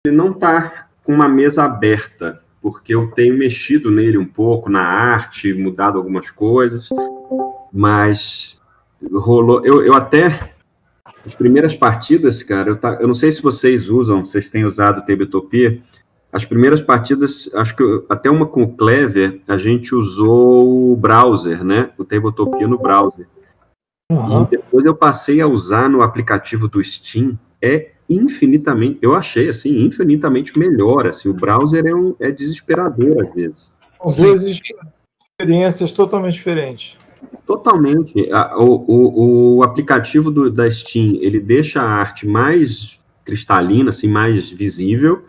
ele não está com uma mesa aberta, porque eu tenho mexido nele um pouco, na arte, mudado algumas coisas, mas rolou... Eu até... As primeiras partidas, cara, eu não sei se vocês têm usado o Tabletopia. As primeiras partidas, acho que até uma com o Clever, a gente usou o browser, né? O Tabletopia no browser. Uhum. E depois eu passei a usar no aplicativo do Steam. Eu achei, assim, infinitamente melhor. Assim, o browser é desesperador, às vezes. São duas experiências totalmente diferentes. Totalmente. O aplicativo da Steam, ele deixa a arte mais cristalina, assim, mais visível,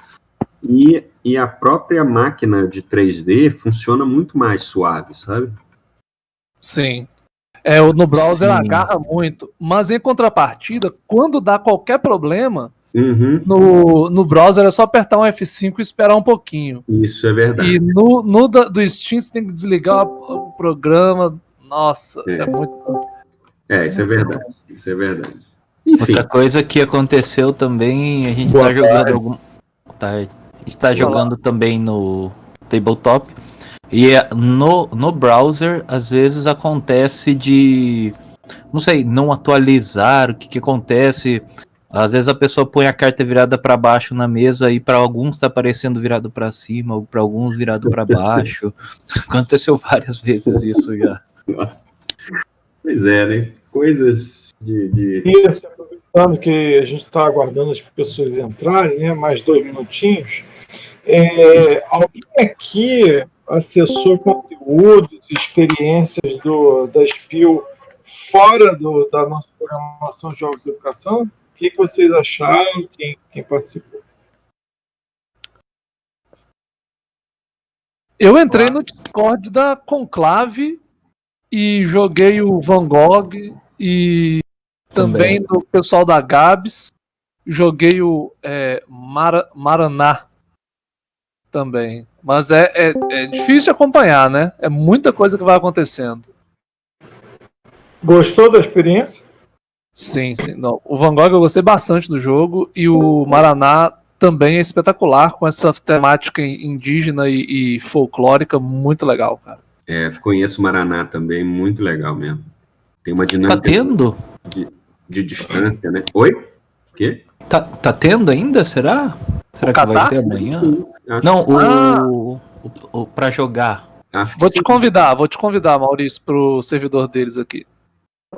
e a própria máquina de 3D funciona muito mais suave, sabe? Sim. No browser agarra muito, mas em contrapartida, quando dá qualquer problema, no browser é só apertar um F5 e esperar um pouquinho. Isso é verdade. E no do Steam você tem que desligar o programa. Nossa, é muito bom. Isso é verdade. Isso é verdade. Enfim. Outra coisa que aconteceu também, a gente está jogando está jogando também no tabletop. E no browser, às vezes acontece de, não sei, não atualizar, o que acontece. Às vezes a pessoa põe a carta virada para baixo na mesa e para alguns está aparecendo virado para cima, ou para alguns virado para baixo. Aconteceu várias vezes isso já. Pois é, né? Coisas de... Isso, aproveitando que a gente está aguardando as pessoas entrarem, né? Mais 2 minutinhos. Alguém aqui acessou conteúdos e experiências da Spiel fora da nossa programação de jogos de educação? O que vocês acharam? Quem participou? Eu entrei no Discord da Conclave e joguei o Van Gogh e também do pessoal da Gabs. Joguei o Maraná também. Mas é difícil de acompanhar, né? É muita coisa que vai acontecendo. Gostou da experiência? Sim. Não, o Van Gogh eu gostei bastante do jogo e o Maraná também é espetacular, com essa temática indígena e folclórica muito legal, cara. Conheço o Maraná também, muito legal mesmo. Tem uma dinâmica... Tá tendo? De distância, né? Oi? O quê? Tá tendo ainda, será? Será que vai ter amanhã? Não, o pra jogar. Vou te convidar, Maurício, pro servidor deles aqui.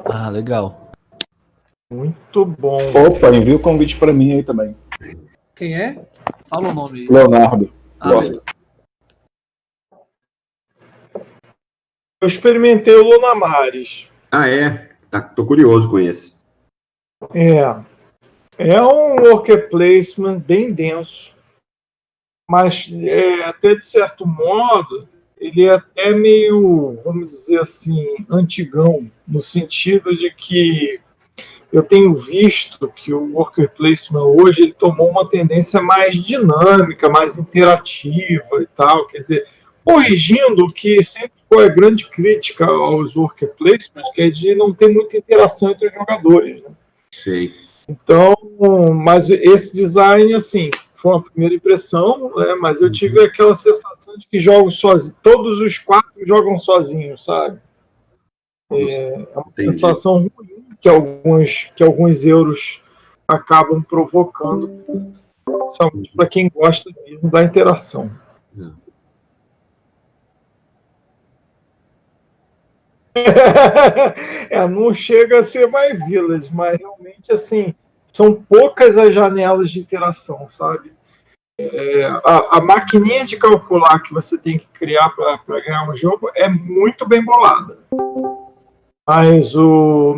Ah, legal. Muito bom. Opa, envia o convite pra mim aí também. Quem é? Fala o nome aí. Leonardo. Eu experimentei o Lunamares. Tô curioso com esse. É um worker placement bem denso, mas até de certo modo ele é até meio, vamos dizer assim, antigão, no sentido de que eu tenho visto que o worker placement hoje ele tomou uma tendência mais dinâmica, mais interativa e tal, quer dizer, corrigindo o que sempre foi a grande crítica aos worker placements, que é de não ter muita interação entre os jogadores, né? Sei. Então, mas esse design, assim, foi uma primeira impressão, né, mas eu tive aquela sensação de que jogam sozinhos, todos os 4 jogam sozinhos, sabe? É uma sensação ruim que alguns euros acabam provocando, principalmente para quem gosta mesmo da interação. Não chega a ser mais Village, mas realmente assim são poucas as janelas de interação, sabe? A maquininha de calcular que você tem que criar para ganhar um jogo é muito bem bolada, mas o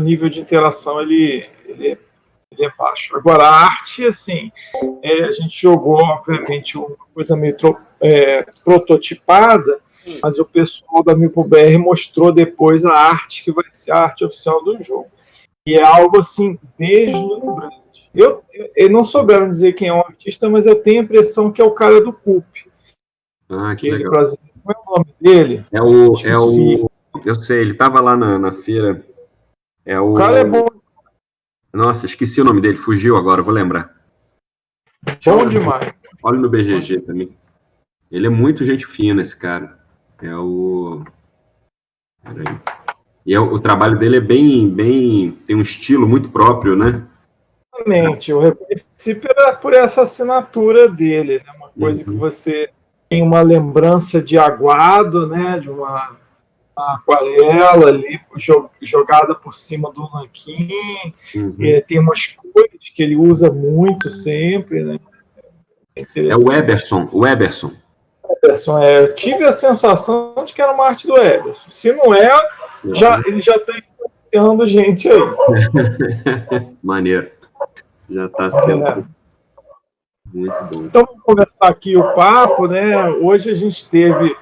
nível de interação ele é baixo. Agora a arte, assim, a gente jogou obviamente uma coisa meio prototipada, mas o pessoal da MipoBR mostrou depois a arte que vai ser a arte oficial do jogo. E é algo assim deslumbrante. Eu não souberam dizer quem é o artista, mas eu tenho a impressão que é o cara do Coop. Que legal. Brasileiro. Qual é o nome dele? Eu sei, ele estava lá na feira. O cara é bom. Nossa, esqueci o nome dele, fugiu agora, vou lembrar. Bom demais. Olha no BGG também. Ele é muito gente fina, esse cara. Peraí. E o trabalho dele é bem... Tem um estilo muito próprio, né? Exatamente. Eu reconheci por essa assinatura dele, né? Uma coisa que você tem uma lembrança de aguado, né? De uma aquarela ali jogada por cima do nanquim. Tem umas cores que ele usa muito sempre, né? É o Eberson. Eu tive a sensação de que era uma arte do Eberson. Se não é, ele já está influenciando gente aí. Maneiro. Já está sendo muito bom. Então, vamos começar aqui o papo, né? Hoje a gente teve...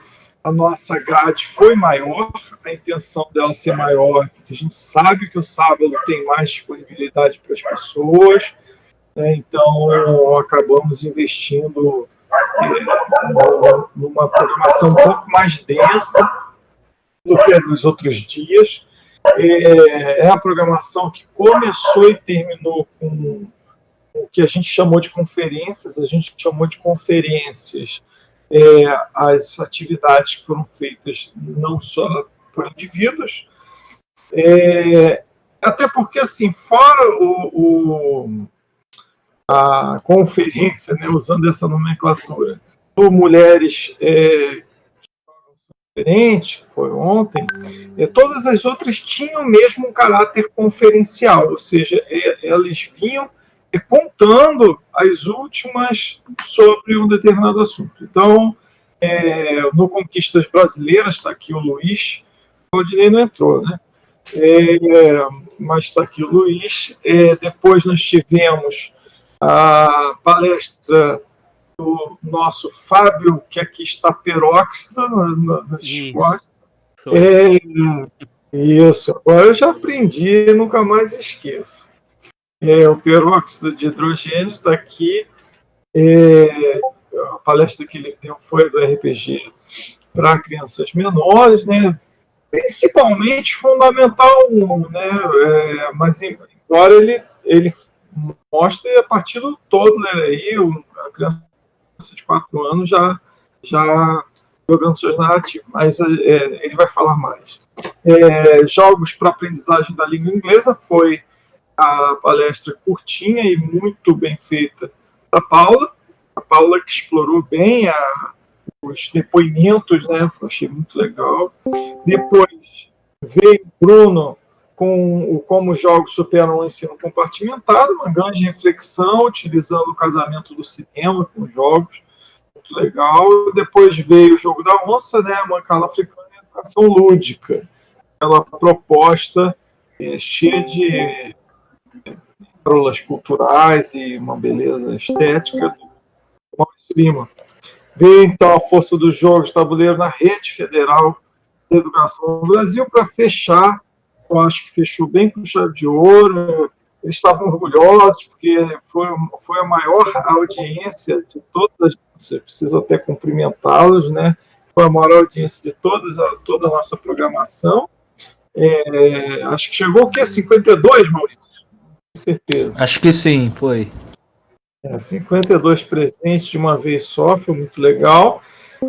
A nossa grade foi maior, a intenção dela ser maior, porque a gente sabe que o sábado tem mais disponibilidade para as pessoas, né? Então acabamos investindo numa programação um pouco mais densa do que nos outros dias. É a programação que começou e terminou com o que a gente chamou de conferências, as atividades que foram feitas não só por indivíduos, até porque, assim, fora a conferência, né, usando essa nomenclatura, por mulheres diferentes, que foi ontem, todas as outras tinham mesmo um caráter conferencial, ou seja, elas vinham contando as últimas sobre um determinado assunto. Então, no Conquistas Brasileiras, está aqui o Luiz, o Claudinei não entrou, né? Mas está aqui o Luiz. Depois nós tivemos a palestra do nosso Fábio, que aqui está peróxido no Discord. Isso, agora eu já aprendi e nunca mais esqueço. O peróxido de hidrogênio está aqui. A palestra que ele deu foi do RPG para crianças menores, né? Principalmente Fundamental 1, né? Mas embora ele mostre a partir do toddler aí, a criança de 4 anos já jogando suas narrativas, mas ele vai falar mais. Jogos para aprendizagem da língua inglesa foi a palestra curtinha e muito bem feita da Paula. A Paula que explorou bem os depoimentos, né? Eu achei muito legal. Depois veio o Bruno com como os jogos superam o ensino compartimentado, uma grande reflexão, utilizando o casamento do cinema com jogos, muito legal. Depois veio o Jogo da Onça, né? A Mancala Africana e Educação Lúdica, aquela proposta cheia de pérolas culturais e uma beleza estética do Maurício Lima. Veio, então, a força dos jogos de tabuleiro na Rede Federal de Educação do Brasil para fechar. Eu acho que fechou bem com chave de ouro. Eles estavam orgulhosos, porque foi a maior audiência de todas. Você precisa até cumprimentá-los, né? Foi a maior audiência de toda a nossa programação. Acho que chegou o quê? 52, Maurício? Com certeza. Acho que sim, foi. 52 presentes de uma vez só, foi muito legal.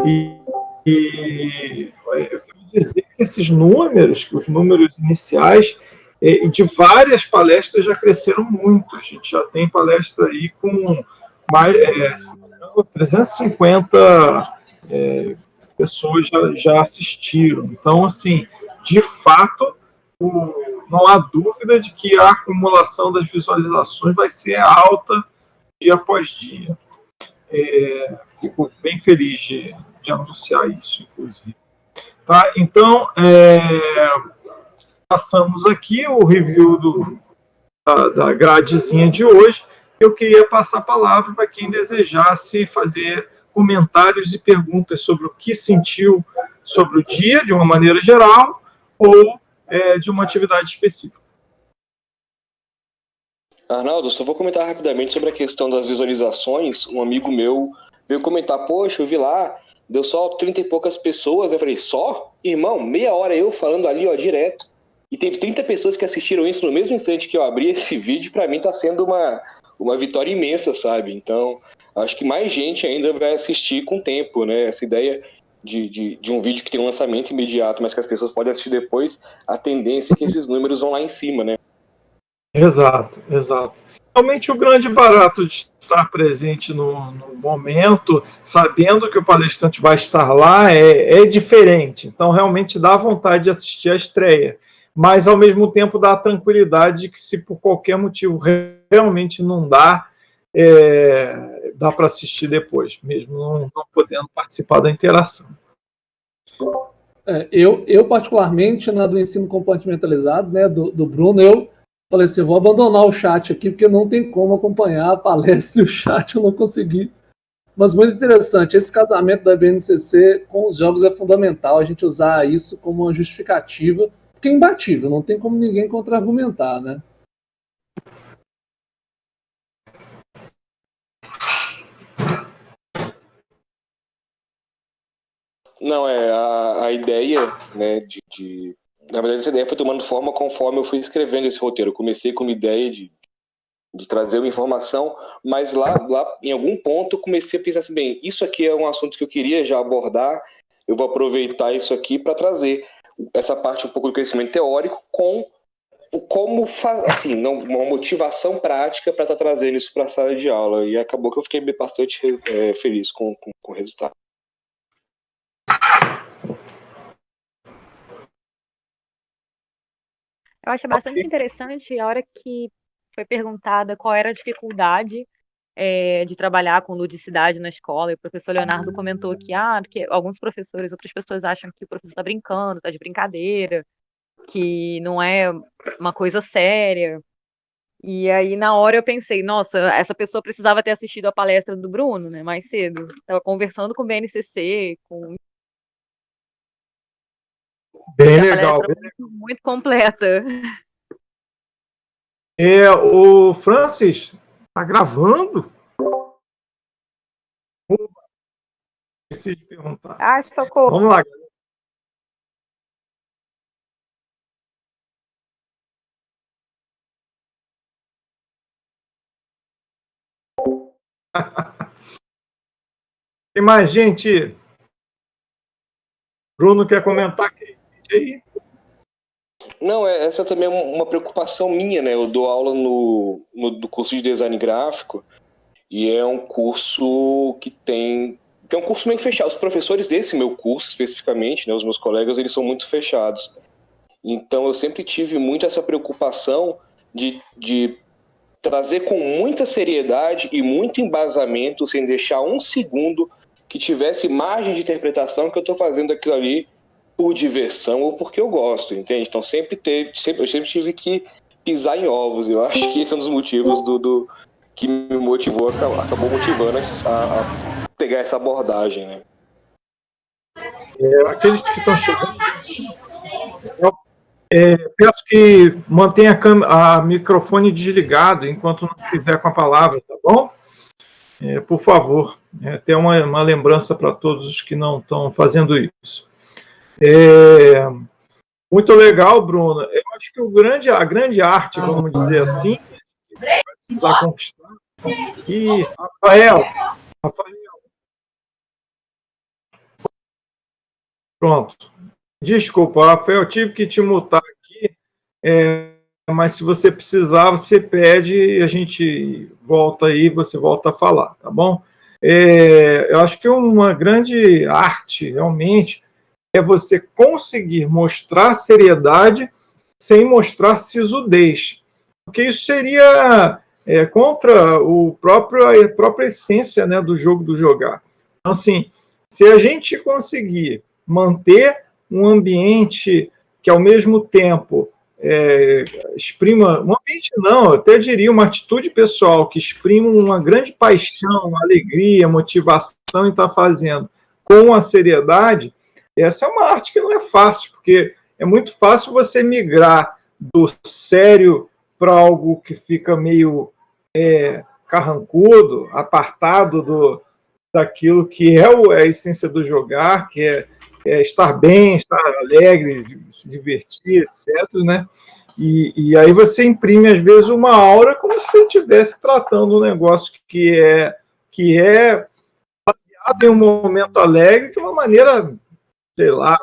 E eu quero dizer que esses números, que os números iniciais de várias palestras já cresceram muito. A gente já tem palestra aí com mais 350 pessoas já assistiram. Então, assim, de fato, não há dúvida de que a acumulação das visualizações vai ser alta dia após dia. Fico bem feliz de anunciar isso, inclusive. Tá? Então, passamos aqui o review da gradezinha de hoje. Eu queria passar a palavra para quem desejasse fazer comentários e perguntas sobre o que sentiu sobre o dia, de uma maneira geral, ou de uma atividade específica. Arnaldo, só vou comentar rapidamente sobre a questão das visualizações. Um amigo meu veio comentar, poxa, eu vi lá, deu só 30 e poucas pessoas. Eu falei, só? Irmão, meia hora eu falando ali, ó, direto. E teve 30 pessoas que assistiram isso no mesmo instante que eu abri esse vídeo. Pra mim tá sendo uma vitória imensa, sabe? Então, acho que mais gente ainda vai assistir com o tempo, né? Essa ideia de um vídeo que tem um lançamento imediato, mas que as pessoas podem assistir depois, a tendência é que esses números vão lá em cima, né? Exato, exato. Realmente o grande barato de estar presente no momento, sabendo que o palestrante vai estar lá, é diferente. Então, realmente dá vontade de assistir a estreia. Mas, ao mesmo tempo, dá a tranquilidade de que, se por qualquer motivo realmente não dá, dá para assistir depois, mesmo não podendo participar da interação. Eu particularmente, na do ensino compartimentalizado, né, do Bruno, eu falei assim, vou abandonar o chat aqui, porque não tem como acompanhar a palestra e o chat eu não consegui. Mas muito interessante, esse casamento da BNCC com os jogos é fundamental, a gente usar isso como uma justificativa, porque é imbatível, não tem como ninguém contra-argumentar, né? Não, a ideia, né, na verdade, essa ideia foi tomando forma conforme eu fui escrevendo esse roteiro. Eu comecei com uma ideia de trazer uma informação, mas lá em algum ponto eu comecei a pensar assim, bem, isso aqui é um assunto que eu queria já abordar, eu vou aproveitar isso aqui para trazer essa parte um pouco do conhecimento teórico com como assim, uma motivação prática para estar trazendo isso para a sala de aula, e acabou que eu fiquei bastante feliz com o resultado. Eu acho bastante interessante a hora que foi perguntada qual era a dificuldade de trabalhar com ludicidade na escola, e o professor Leonardo comentou que alguns professores, outras pessoas acham que o professor está brincando, está de brincadeira, que não é uma coisa séria. E aí, na hora, eu pensei, nossa, essa pessoa precisava ter assistido a palestra do Bruno, né, mais cedo. Estava conversando com o BNCC, Bem a legal. palestra muito completa. O Francis, tá gravando? Esqueci de perguntar. Ai, socorro. Vamos lá. Tem mais gente? Bruno quer comentar aqui? Aí? Não, essa também é uma preocupação minha, né? Eu dou aula do curso de design gráfico, e é um curso que é um curso meio fechado. Os professores desse meu curso, especificamente, né, os meus colegas, eles são muito fechados. Então, eu sempre tive muito essa preocupação de trazer com muita seriedade e muito embasamento, sem deixar um segundo que tivesse margem de interpretação, que eu estou fazendo aquilo ali por diversão ou porque eu gosto, entende? Então, eu sempre tive que pisar em ovos. Eu acho que esse é um dos motivos que me motivou, acabou motivando a pegar essa abordagem, né? Aqueles que estão chegando, peço que mantenha a microfone desligado enquanto não estiver com a palavra, tá bom? Por favor, tem uma lembrança para todos os que não estão fazendo isso. Muito legal, Bruno. Eu acho que a grande arte, vamos dizer assim, vai precisar conquistar. E Rafael. Pronto. Desculpa, Rafael, eu tive que te mutar aqui, mas se você precisar, você pede e a gente volta aí, você volta a falar, tá bom? Eu acho que uma grande arte, realmente, é você conseguir mostrar seriedade sem mostrar sisudez, porque isso seria contra a própria essência, né, do jogo do jogar. Então, assim, se a gente conseguir manter um ambiente que, ao mesmo tempo, exprima, um ambiente não, eu até diria uma atitude pessoal, que exprima uma grande paixão, alegria, motivação em estar fazendo, com a seriedade, essa é uma arte que não é fácil, porque é muito fácil você migrar do sério para algo que fica meio carrancudo, apartado daquilo que é a essência do jogar, que é estar bem, estar alegre, se divertir, etc., né? E aí você imprime, às vezes, uma aura como se você estivesse tratando um negócio que é baseado em um momento alegre de uma maneira, sei lá,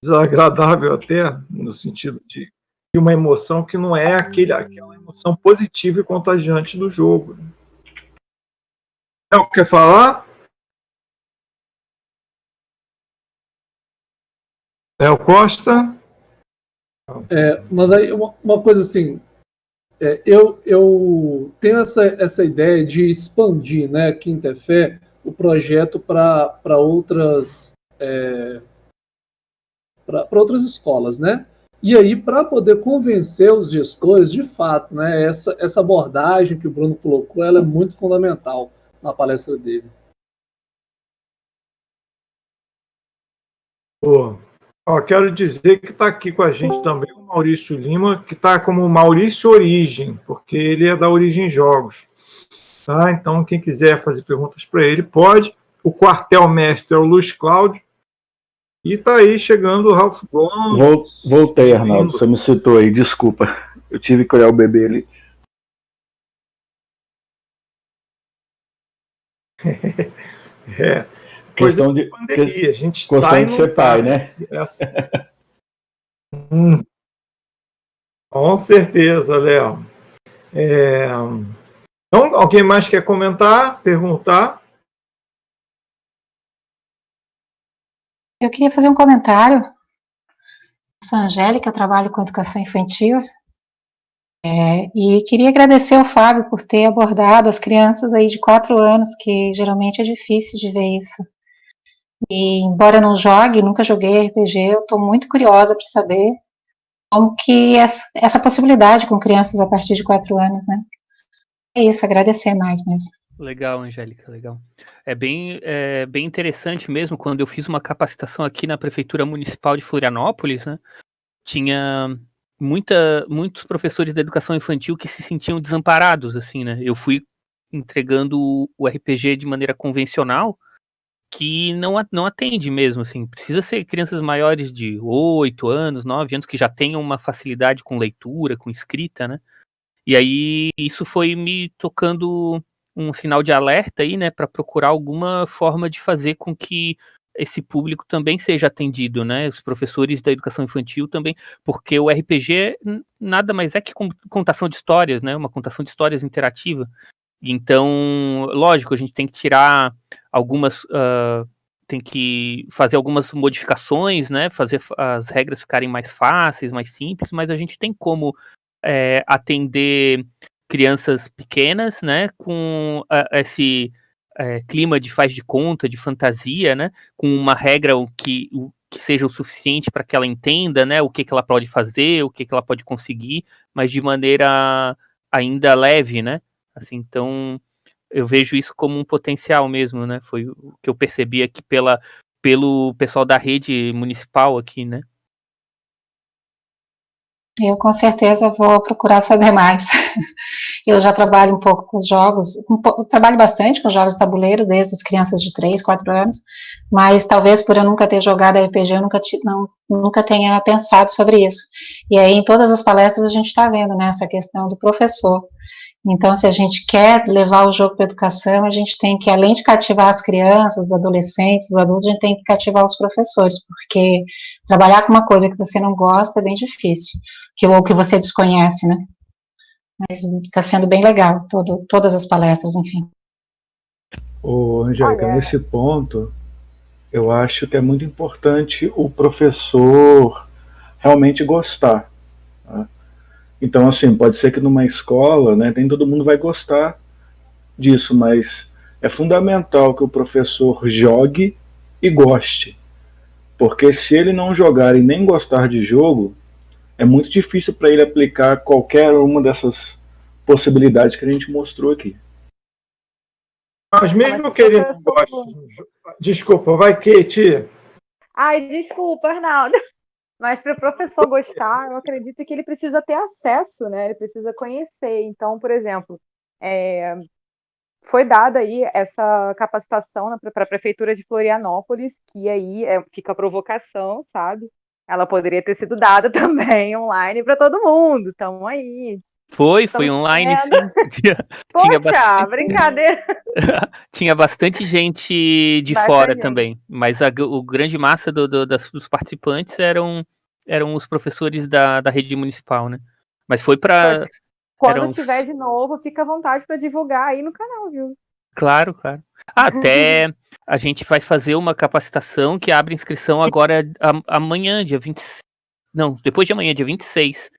desagradável até, no sentido de uma emoção que não é aquela emoção positiva e contagiante do jogo. Quer falar? Léo Costa? Mas aí uma coisa assim, eu tenho essa ideia de expandir, né, Quinta é Fé, o projeto para outras escolas, né? E aí, para poder convencer os gestores, de fato, né, essa abordagem que o Bruno colocou, ela é muito fundamental na palestra dele. Quero dizer que está aqui com a gente também o Maurício Lima, que está como Maurício Origem, porque ele é da Origem Jogos. Tá? Então, quem quiser fazer perguntas para ele, pode. O quartel-mestre é o Luiz Cláudio. E está aí chegando o Ralph Gomes. Voltei, Arnaldo. Você me citou aí, desculpa. Eu tive que olhar o bebê ali. Questão de pandemia. A gente está e não ser pai, né? Assim. Com certeza, Léo. Então, alguém mais quer comentar, perguntar? Eu queria fazer um comentário. Eu sou a Angélica, eu trabalho com educação infantil. E queria agradecer ao Fábio por ter abordado as crianças aí de 4 anos, que geralmente é difícil de ver isso. E embora eu não jogue, nunca joguei RPG, eu estou muito curiosa para saber como que essa possibilidade com crianças a partir de 4 anos, né? É isso, agradecer mais mesmo. Legal, Angélica, legal. É bem interessante mesmo, quando eu fiz uma capacitação aqui na Prefeitura Municipal de Florianópolis, né? Tinha muitos professores da educação infantil que se sentiam desamparados, assim, né? Eu fui entregando o RPG de maneira convencional, que não atende mesmo, assim. Precisa ser crianças maiores de 8 anos, 9 anos, que já tenham uma facilidade com leitura, com escrita, né? E aí isso foi me tocando um sinal de alerta aí, né, para procurar alguma forma de fazer com que esse público também seja atendido, né? Os professores da educação infantil também, porque o RPG nada mais é que contação de histórias, né? Uma contação de histórias interativa. Então, lógico, a gente tem que tirar algumas, tem que fazer algumas modificações, né? Fazer as regras ficarem mais fáceis, mais simples, mas a gente tem como atender crianças pequenas, né? Com esse clima de faz de conta, de fantasia, né? Com uma regra que seja o suficiente para que ela entenda, né? O que ela pode fazer, o que ela pode conseguir, mas de maneira ainda leve, né? Assim, então, eu vejo isso como um potencial mesmo, né? Foi o que eu percebi aqui pelo pessoal da rede municipal aqui, né? Eu com certeza vou procurar saber mais. Eu já trabalho um pouco com os jogos, trabalho bastante com jogos de tabuleiro, desde as crianças de 3, 4 anos, mas talvez por eu nunca ter jogado RPG, eu nunca tenha pensado sobre isso. E aí, em todas as palestras, a gente está vendo, né, essa questão do professor. Então, se a gente quer levar o jogo para a educação, a gente tem que, além de cativar as crianças, os adolescentes, os adultos, a gente tem que cativar os professores, porque trabalhar com uma coisa que você não gosta é bem difícil, ou que você desconhece, né? Mas está sendo bem legal, todas as palestras, enfim. Angélica, nesse ponto, eu acho que é muito importante o professor realmente gostar. Tá? Então, assim, pode ser que numa escola, né, nem todo mundo vai gostar disso, mas é fundamental que o professor jogue e goste. Porque se ele não jogar e nem gostar de jogo, é muito difícil para ele aplicar qualquer uma dessas possibilidades que a gente mostrou aqui. Mas mesmo que ele não goste... Desculpa, vai, Kate. Ai, desculpa, Arnaldo. Mas para o professor gostar, eu acredito que ele precisa ter acesso, né? Ele precisa conhecer. Então, por exemplo, foi dada aí essa capacitação para a Prefeitura de Florianópolis, que aí fica a provocação, sabe? ela poderia ter sido dada também online para todo mundo. Então aí. Foi Estamos online, sim. Poxa, brincadeira. Tinha bastante gente de fora também, mas o grande massa dos participantes eram os professores da rede municipal, né? Mas foi para... Quando tiver de novo, fica à vontade para divulgar aí no canal, viu? Claro. Até a gente vai fazer uma capacitação que abre inscrição agora amanhã, dia 20... Não, depois de amanhã, dia 26.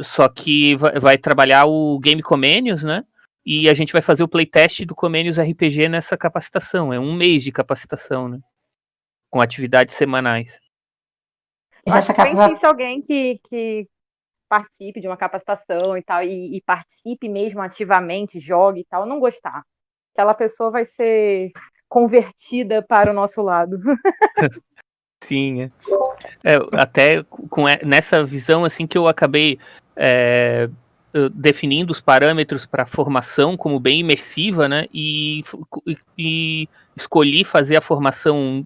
Só que vai trabalhar o Game Comenius, né? E a gente vai fazer o playtest do Comenius RPG nessa capacitação. É 1 mês de capacitação, né? Com atividades semanais. Acho que bem difícil alguém que participe de uma capacitação e tal, e participe mesmo ativamente, jogue e tal, não gostar. Aquela pessoa vai ser convertida para o nosso lado. Sim, até nessa visão assim que eu acabei definindo os parâmetros para a formação como bem imersiva, né? E escolhi fazer a formação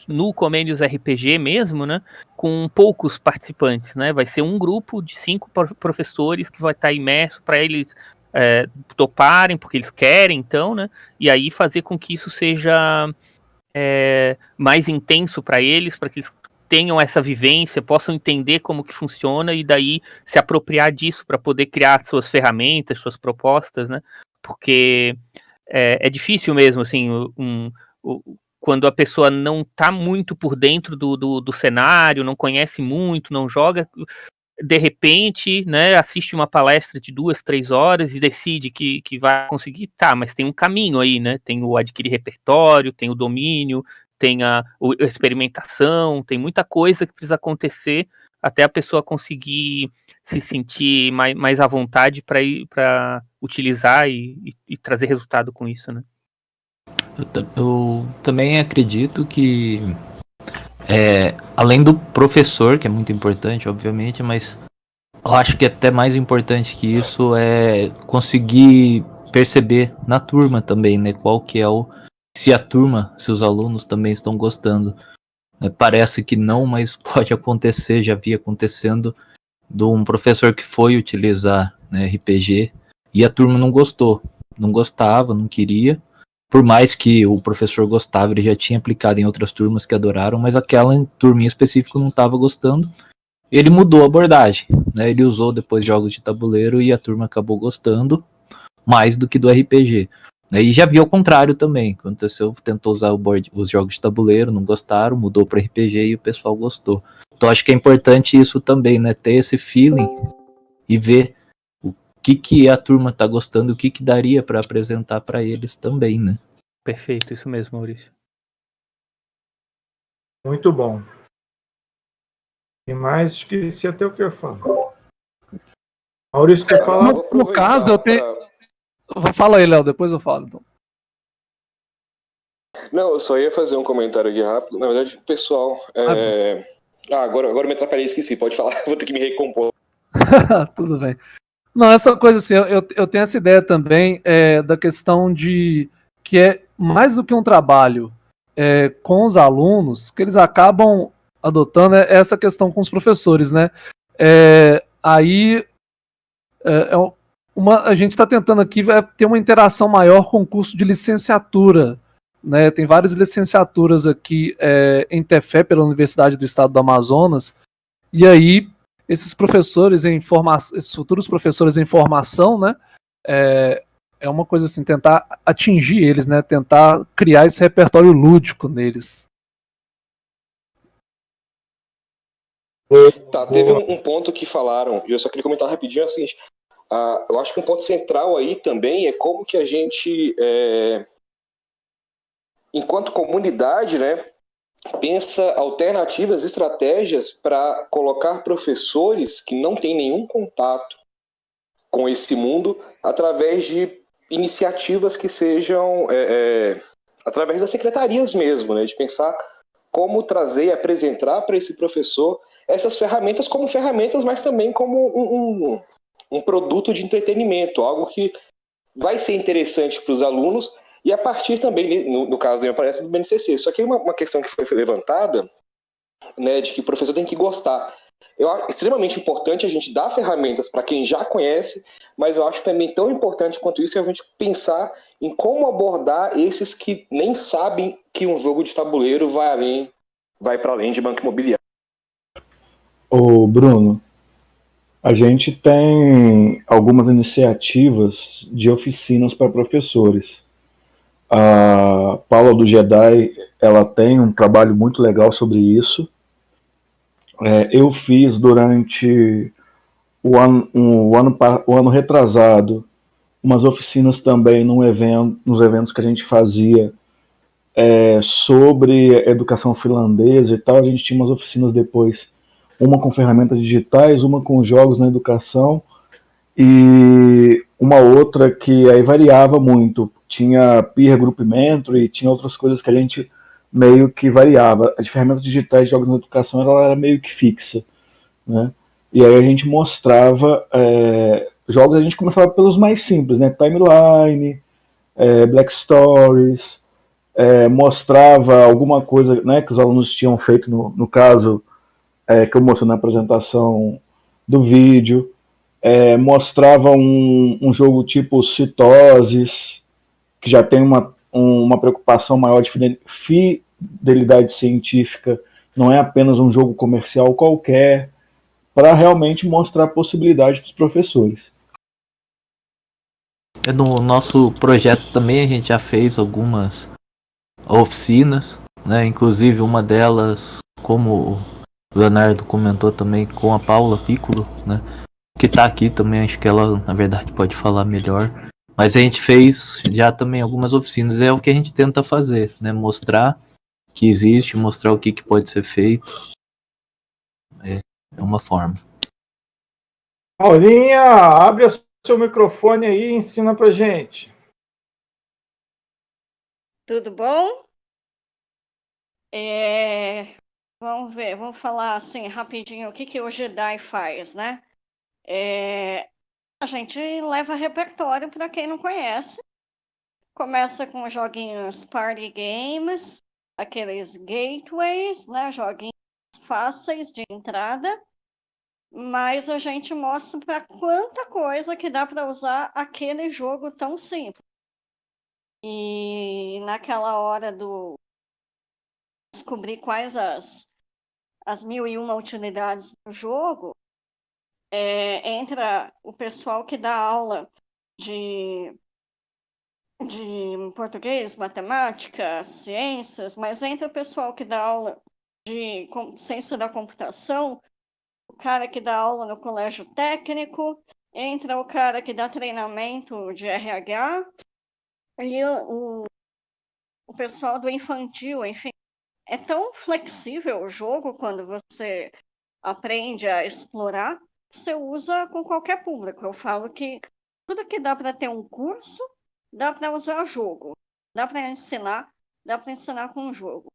no Comenius RPG mesmo, né? Com poucos participantes, né? Vai ser um grupo de 5 professores que vai estar imerso para eles toparem, porque eles querem, então, né? E aí fazer com que isso seja mais intenso para eles, para que eles tenham essa vivência, possam entender como que funciona e daí se apropriar disso para poder criar suas ferramentas, suas propostas, né? Porque é difícil mesmo, assim, quando a pessoa não está muito por dentro do cenário, não conhece muito, não joga, de repente, né, assiste uma palestra de 2, 3 horas e decide que vai conseguir, tá, mas tem um caminho aí, né? Tem o adquirir repertório, tem o domínio, tem a experimentação, tem muita coisa que precisa acontecer até a pessoa conseguir se sentir mais à vontade para utilizar e trazer resultado com isso, né? Eu também acredito que além do professor, que é muito importante, obviamente, mas eu acho que até mais importante que isso é conseguir perceber na turma também, né, qual que é se os alunos também estão gostando. Parece que não, mas pode acontecer, já vi acontecendo, de um professor que foi utilizar, né, RPG e a turma não gostava, não queria. Por mais que o professor gostava, ele já tinha aplicado em outras turmas que adoraram, mas aquela turma em específico não estava gostando. Ele mudou a abordagem, né? Ele usou depois jogos de tabuleiro e a turma acabou gostando mais do que do RPG. E já vi ao contrário também. Aconteceu, tentou usar os jogos de tabuleiro, não gostaram, mudou para RPG e o pessoal gostou. Então acho que é importante isso também, né? Ter esse feeling e ver o que a turma tá gostando, o que daria para apresentar para eles também, né? Perfeito, isso mesmo, Maurício. Muito bom. E mais, esqueci até o que eu ia falar. Maurício, quer falar? No caso, eu tenho... Fala aí, Léo, depois eu falo, então. Não, eu só ia fazer um comentário aqui rápido. Na verdade, pessoal... agora eu me atrapalhei, esqueci. Pode falar, vou ter que me recompor. Tudo bem. Não, essa coisa assim, eu tenho essa ideia também da questão de que é mais do que um trabalho com os alunos, que eles acabam adotando essa questão com os professores, né? A gente está tentando aqui ter uma interação maior com o curso de licenciatura, né? Tem várias licenciaturas aqui em Tefé, pela Universidade do Estado do Amazonas, e aí esses professores esses futuros professores em formação, né? É uma coisa assim, tentar atingir eles, né? Tentar criar esse repertório lúdico neles. Tá, teve um ponto que falaram, e eu só queria comentar rapidinho, é o seguinte, eu acho que um ponto central aí também é como que a gente, enquanto comunidade, né, pensa alternativas, estratégias para colocar professores que não têm nenhum contato com esse mundo através de iniciativas que sejam através das secretarias mesmo, né, de pensar como trazer e apresentar para esse professor essas ferramentas como ferramentas, mas também como um produto de entretenimento, algo que vai ser interessante para os alunos e a partir também, no caso, me parece do BNCC. Só que uma questão que foi levantada né, de que o professor tem que gostar. Eu acho extremamente importante a gente dar ferramentas para quem já conhece, mas eu acho também tão importante quanto isso é a gente pensar em como abordar esses que nem sabem que um jogo de tabuleiro vai para além de banco imobiliário. Ô, Bruno, a gente tem algumas iniciativas de oficinas para professores. A Paula do Jedi, ela tem um trabalho muito legal sobre isso. Eu fiz durante o ano retrasado umas oficinas também nos eventos que a gente fazia sobre educação finlandesa e tal. A gente tinha umas oficinas depois, uma com ferramentas digitais, uma com jogos na educação e uma outra que aí variava muito. Tinha peer group mentoring, tinha outras coisas que a gente meio que variava. As ferramentas digitais de jogos na educação ela era meio que fixa, né? E aí a gente mostrava jogos, a gente começava pelos mais simples, né? Timeline, Black Stories, mostrava alguma coisa, né, que os alunos tinham feito, no caso que eu mostrei na apresentação do vídeo, mostrava um jogo tipo Citoses, que já tem uma preocupação maior de fidelidade científica, não é apenas um jogo comercial qualquer, para realmente mostrar a possibilidade para os professores. No nosso projeto também a gente já fez algumas oficinas, né? Inclusive uma delas, como o Leonardo comentou também, com a Paula Piccolo, né? Que está aqui também, acho que ela na verdade pode falar melhor. Mas a gente fez já também algumas oficinas, é o que a gente tenta fazer, né? Mostrar que existe, mostrar o que pode ser feito. É uma forma. Paulinha, abre o seu microfone aí e ensina pra gente. Tudo bom? Vamos ver, vamos falar assim rapidinho o que o Jedi faz, né? A gente leva repertório para quem não conhece. Começa com joguinhos party games, aqueles gateways, né? Joguinhos fáceis de entrada. Mas a gente mostra para quanta coisa que dá para usar aquele jogo tão simples. E naquela hora do descobrir quais as 1001 utilidades do jogo, entra o pessoal que dá aula de português, matemática, ciências, mas entra o pessoal que dá aula de ciência da computação, o cara que dá aula no colégio técnico, entra o cara que dá treinamento de RH, e o pessoal do infantil, enfim. É tão flexível o jogo quando você aprende a explorar, você usa com qualquer público. Eu falo que tudo que dá para ter um curso, dá para usar jogo. Dá para ensinar com o jogo.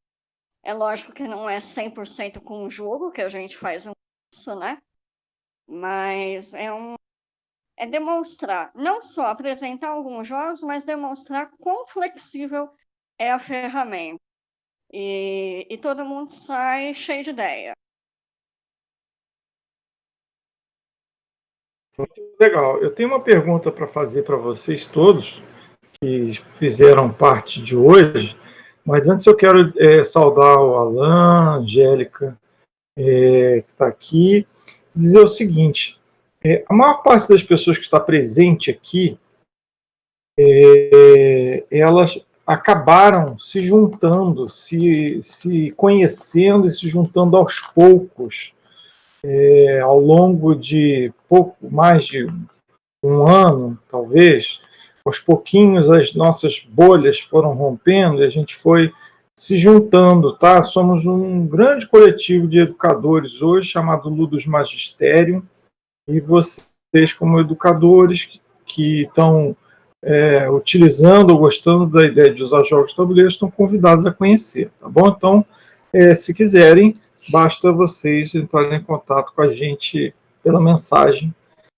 É lógico que não é 100% com o jogo que a gente faz um curso, né? Mas é demonstrar, não só apresentar alguns jogos, mas demonstrar quão flexível é a ferramenta. E todo mundo sai cheio de ideia. Legal. Eu tenho uma pergunta para fazer para vocês todos que fizeram parte de hoje, mas antes eu quero saudar o Alan, a Angélica, que está aqui, e dizer o seguinte: a maior parte das pessoas que está presente aqui, elas acabaram se juntando, se conhecendo e se juntando aos poucos, ao longo de pouco mais de um ano, talvez. Aos pouquinhos as nossas bolhas foram rompendo e a gente foi se juntando, tá? Somos um grande coletivo de educadores hoje, chamado Ludus Magisterium, e vocês, como educadores que estão utilizando ou gostando da ideia de usar jogos de tabuleiro, estão convidados a conhecer, tá bom? Então, se quiserem, basta vocês entrarem em contato com a gente pela mensagem,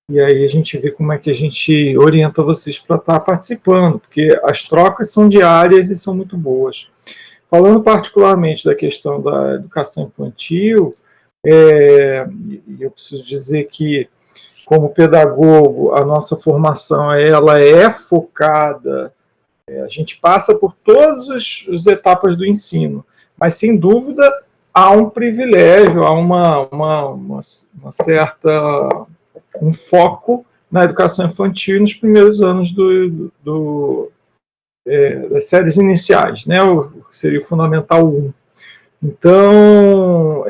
e aí a gente vê como é que a gente orienta vocês para estar participando, porque as trocas são diárias e são muito boas. falando particularmente da questão da educação infantil, eu preciso dizer que, como pedagogo, a nossa formação ela é focada, a gente passa por todas as etapas do ensino, mas, sem dúvida, há um privilégio, há uma certa um foco na educação infantil nos primeiros anos das séries iniciais, né, o que seria o Fundamental 1. Então,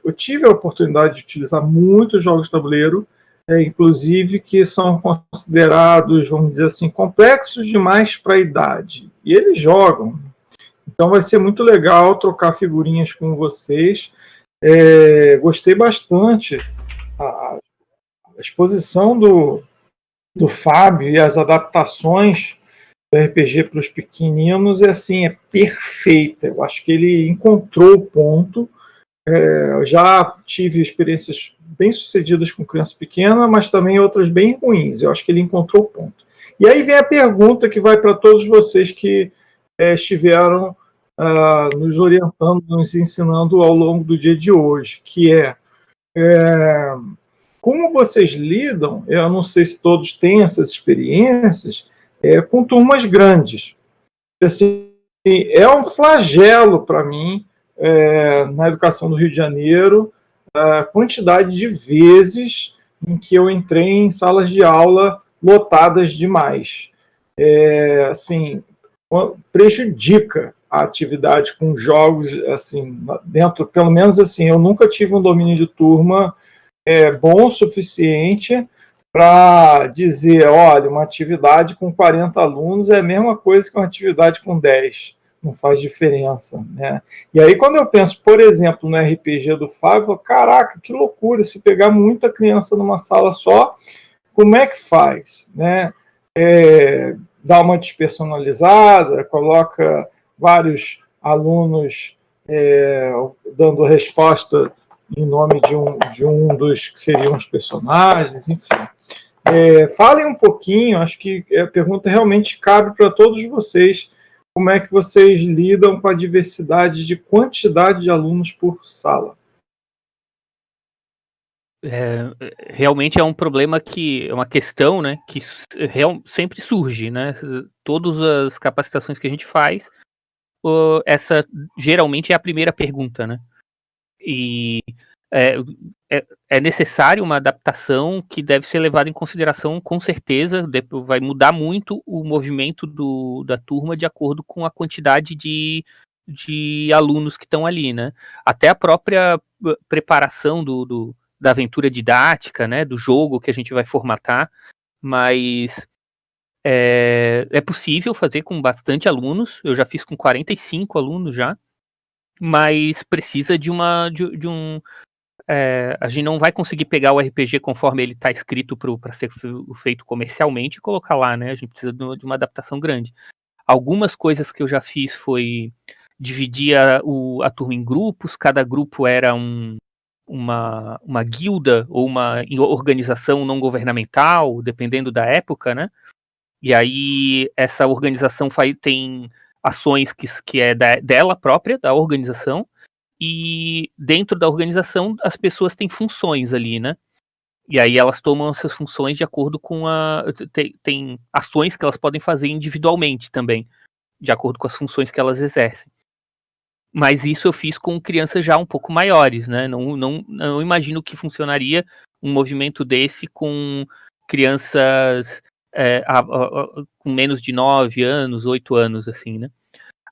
eu tive a oportunidade de utilizar muitos jogos de tabuleiro, inclusive que são considerados, vamos dizer assim, complexos demais para a idade. E eles jogam. Então vai ser muito legal trocar figurinhas com vocês. Gostei bastante. A exposição do Fábio e as adaptações do RPG para os pequeninos é perfeita. Eu acho que ele encontrou o ponto. Eu já tive experiências bem sucedidas com criança pequena, mas também outras bem ruins. Eu acho que ele encontrou o ponto. E aí vem a pergunta que vai para todos vocês que estiveram nos orientando, nos ensinando ao longo do dia de hoje, que como vocês lidam, eu não sei se todos têm essas experiências, com turmas grandes. Assim, é um flagelo para mim, na educação do Rio de Janeiro, a quantidade de vezes em que eu entrei em salas de aula lotadas demais. Assim, prejudica a atividade com jogos, assim, dentro, pelo menos assim, eu nunca tive um domínio de turma bom o suficiente para dizer, olha, uma atividade com 40 alunos é a mesma coisa que uma atividade com 10, não faz diferença, né? E aí, quando eu penso, por exemplo, no RPG do Fábio, eu falo, caraca, que loucura, se pegar muita criança numa sala só, como é que faz, né? Dá uma despersonalizada, coloca vários alunos dando resposta em nome de um dos que seriam os personagens, enfim. Falem um pouquinho, acho que a pergunta realmente cabe para todos vocês, como é que vocês lidam com a diversidade de quantidade de alunos por sala? Realmente é um problema é uma questão, né, que sempre surge, né? Todas as capacitações que a gente faz, essa geralmente é a primeira pergunta, né? E é necessário uma adaptação que deve ser levada em consideração, com certeza. Vai mudar muito o movimento da turma de acordo com a quantidade de alunos que estão ali, né? Até a própria preparação da aventura didática, né? Do jogo que a gente vai formatar, mas é possível fazer com bastante alunos. Eu já fiz com 45 alunos já, mas precisa de um. A gente não vai conseguir pegar o RPG conforme ele está escrito para ser feito comercialmente e colocar lá, né? A gente precisa de uma adaptação grande. Algumas coisas que eu já fiz foi dividir a turma em grupos, cada grupo era uma guilda ou uma organização não governamental, dependendo da época, né? E aí essa organização tem ações que é dela própria, da organização, e dentro da organização as pessoas têm funções ali, né? E aí elas tomam essas funções de acordo com tem ações que elas podem fazer individualmente também, de acordo com as funções que elas exercem. Mas isso eu fiz com crianças já um pouco maiores, né? Não imagino que funcionaria um movimento desse com crianças com menos de 9 anos, 8 anos, assim, né?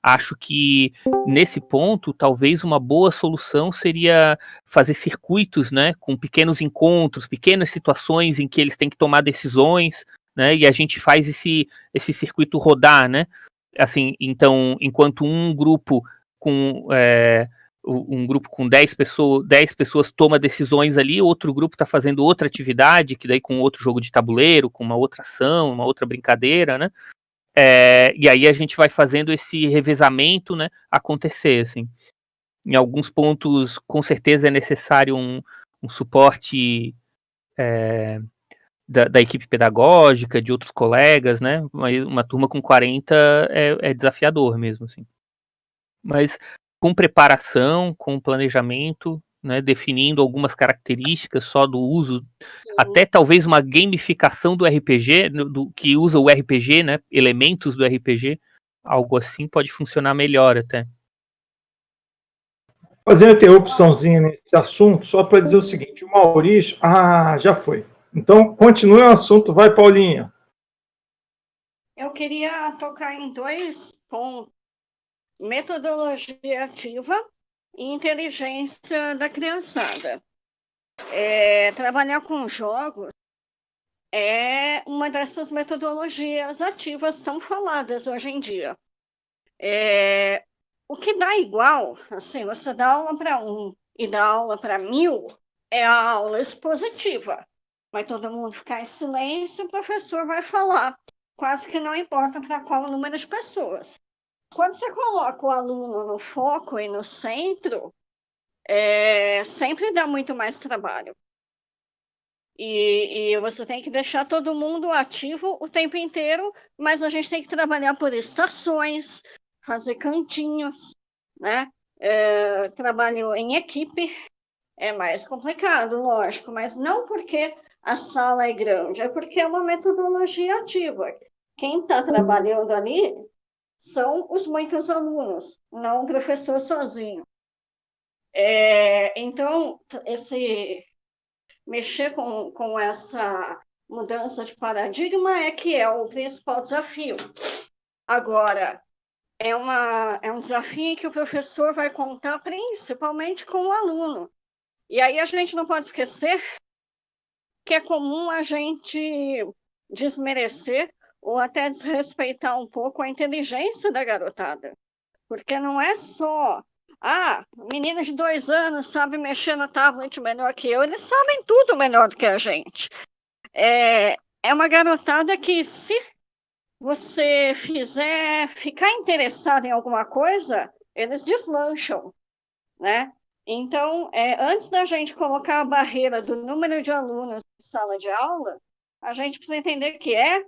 Acho que, nesse ponto, talvez uma boa solução seria fazer circuitos, né, com pequenos encontros, pequenas situações em que eles têm que tomar decisões, né, e a gente faz esse circuito rodar, né? Assim, então, enquanto um grupo com 10 pessoas toma decisões ali, outro grupo está fazendo outra atividade, que daí com outro jogo de tabuleiro, com uma outra ação, uma outra brincadeira, né? E aí a gente vai fazendo esse revezamento, né, acontecer, assim. Em alguns pontos, com certeza, é necessário um suporte da equipe pedagógica, de outros colegas, né? Uma turma com 40 é desafiador mesmo, assim. mas com preparação, com planejamento, né, definindo algumas características só do uso, até talvez uma gamificação do RPG, que usa o RPG, né, elementos do RPG, algo assim pode funcionar melhor até. Fazer uma interrupçãozinha nesse assunto, só para dizer o seguinte, o Maurício... já foi. Então, continue o assunto, vai, Paulinha. Eu queria tocar em 2 pontos. Metodologia ativa e inteligência da criançada. Trabalhar com jogos é uma dessas metodologias ativas tão faladas hoje em dia. O que dá igual, assim, você dá aula para 1 e dá aula para 1000, é a aula expositiva. Vai todo mundo ficar em silêncio, o professor vai falar. Quase que não importa para qual número de pessoas. Quando você coloca o aluno no foco e no centro, sempre dá muito mais trabalho. E você tem que deixar todo mundo ativo o tempo inteiro, mas a gente tem que trabalhar por estações, fazer cantinhos, né? Trabalho em equipe é mais complicado, lógico, mas não porque a sala é grande, é porque é uma metodologia ativa. Quem está trabalhando ali são os muitos alunos, não o professor sozinho. Então, mexer com essa mudança de paradigma que é o principal desafio. Agora, é um desafio que o professor vai contar principalmente com o aluno. E aí a gente não pode esquecer que é comum a gente desmerecer ou até desrespeitar um pouco a inteligência da garotada. Porque não é só, menina de 2 anos sabe mexer no tablet melhor que eu, eles sabem tudo melhor do que a gente. É uma garotada que, se você fizer ficar interessado em alguma coisa, eles deslancham, né? Então, antes da gente colocar a barreira do número de alunos em sala de aula, a gente precisa entender que é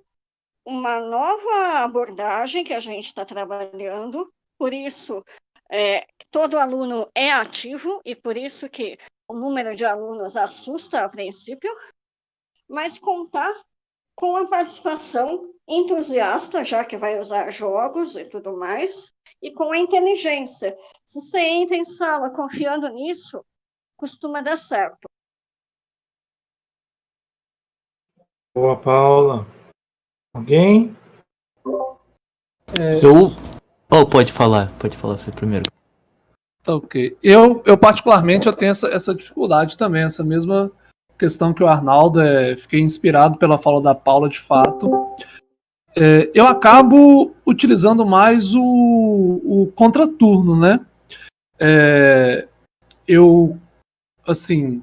uma nova abordagem que a gente está trabalhando, por isso todo aluno é ativo e por isso que o número de alunos assusta a princípio, mas contar com a participação entusiasta, já que vai usar jogos e tudo mais, e com a inteligência. Se você entra em sala confiando nisso, costuma dar certo. Boa, Paula. Alguém? Pode falar você primeiro. Ok. Eu particularmente, eu tenho essa dificuldade também, essa mesma questão que o Arnaldo, fiquei inspirado pela fala da Paula, de fato. Eu acabo utilizando mais o contraturno, né? Eu, assim,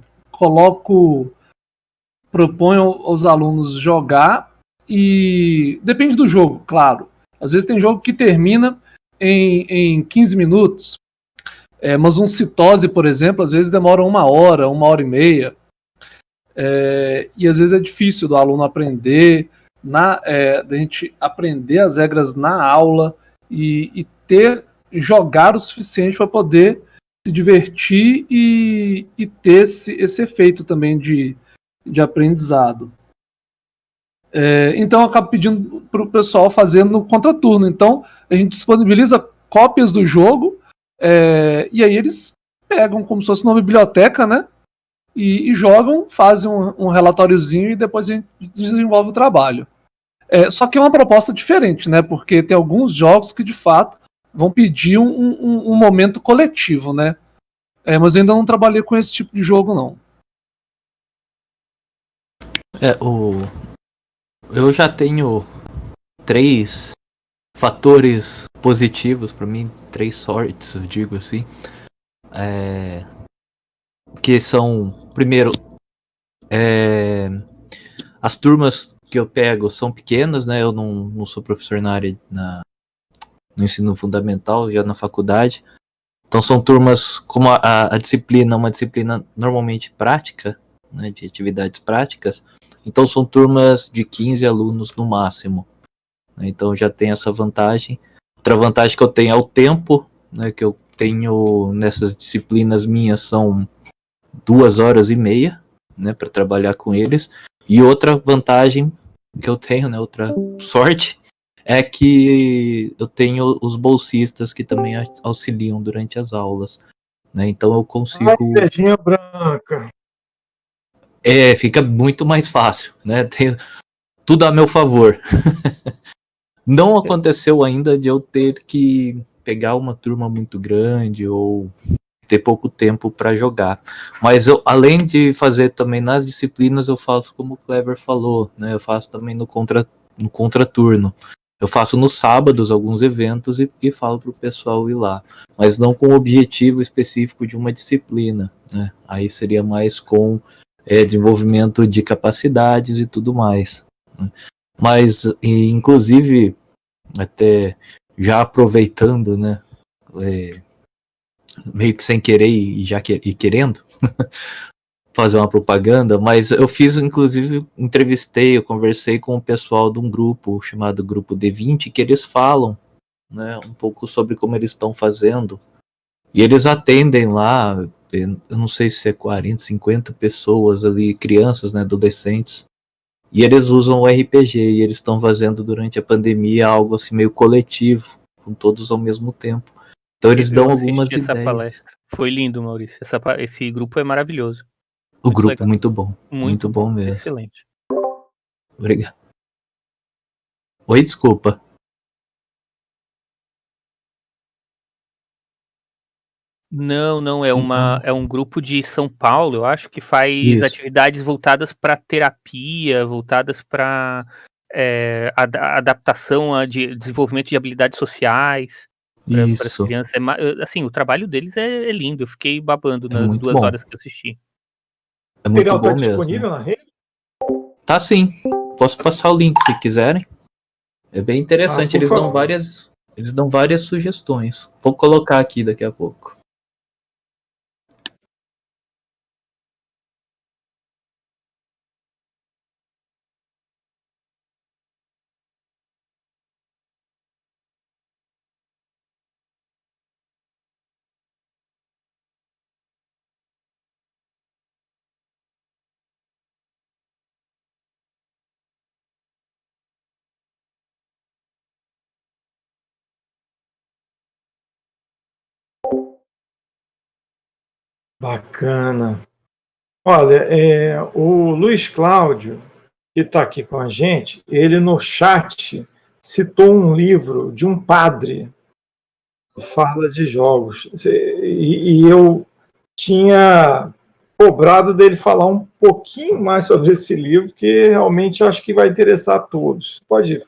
proponho aos alunos jogar e depende do jogo, claro. Às vezes tem jogo que termina em 15 minutos, mas um Citose, por exemplo, às vezes demora 1 hora, 1 hora e meia. E às vezes é difícil do aluno aprender, da gente aprender as regras na aula e jogar o suficiente para poder se divertir e ter esse efeito também de aprendizado. Então eu acabo pedindo para o pessoal fazer no contraturno. Então a gente disponibiliza cópias do jogo, e aí eles pegam como se fosse uma biblioteca, né? E jogam, fazem um relatóriozinho e depois a gente desenvolve o trabalho. Só que é uma proposta diferente, né? Porque tem alguns jogos que de fato vão pedir um momento coletivo, né? Mas eu ainda não trabalhei com esse tipo de jogo, não. Eu já tenho 3 fatores positivos para mim, 3 sortes, eu digo assim. Que são, primeiro, as turmas que eu pego são pequenas, né? Eu não sou professor na área no ensino fundamental, já na faculdade. Então são turmas, como a disciplina é uma disciplina normalmente prática, né, de atividades práticas, então são turmas de 15 alunos no máximo. Então já tem essa vantagem. Outra vantagem que eu tenho é o tempo, né, que eu tenho nessas disciplinas minhas são 2 horas e meia, né, para trabalhar com eles. E outra vantagem que eu tenho, né, outra sorte, é que eu tenho os bolsistas que também auxiliam durante as aulas, né, então eu consigo... Invejinha branca. Fica muito mais fácil, né, tem tudo a meu favor. Não aconteceu ainda de eu ter que pegar uma turma muito grande ou ter pouco tempo para jogar. Mas eu, além de fazer também nas disciplinas, eu faço como o Clever falou, né? Eu faço também no contraturno. Eu faço nos sábados alguns eventos e falo para o pessoal ir lá. Mas não com o objetivo específico de uma disciplina, né? Aí seria mais com desenvolvimento de capacidades e tudo mais, né? Mas, inclusive, até já aproveitando, né? Meio que sem querer e querendo fazer uma propaganda, mas eu fiz, inclusive, eu conversei com o pessoal de um grupo chamado Grupo D20, que eles falam, né, um pouco sobre como eles estão fazendo, e eles atendem lá, eu não sei se é 40, 50 pessoas ali, crianças, né, adolescentes, e eles usam o RPG, e eles estão fazendo durante a pandemia algo assim meio coletivo, com todos ao mesmo tempo. Então eles dão algumas ideias. Palestra. Foi lindo, Maurício. Esse grupo é maravilhoso. O muito grupo legal. Muito bom. Muito bom mesmo. Excelente. Obrigado. Oi, desculpa. Não, é um grupo de São Paulo, eu acho, que faz atividades voltadas para terapia, voltadas para adaptação a desenvolvimento de habilidades sociais para as crianças. Assim, o trabalho deles é lindo, eu fiquei babando nas 2 horas que eu assisti. É muito bom mesmo. Disponível na rede? Tá sim, posso passar o link se quiserem. É bem interessante, eles dão várias sugestões. Vou colocar aqui daqui a pouco. Bacana. Olha, o Luiz Cláudio, que está aqui com a gente, ele no chat citou um livro de um padre que fala de jogos. E eu tinha cobrado dele falar um pouquinho mais sobre esse livro, que realmente acho que vai interessar a todos. Pode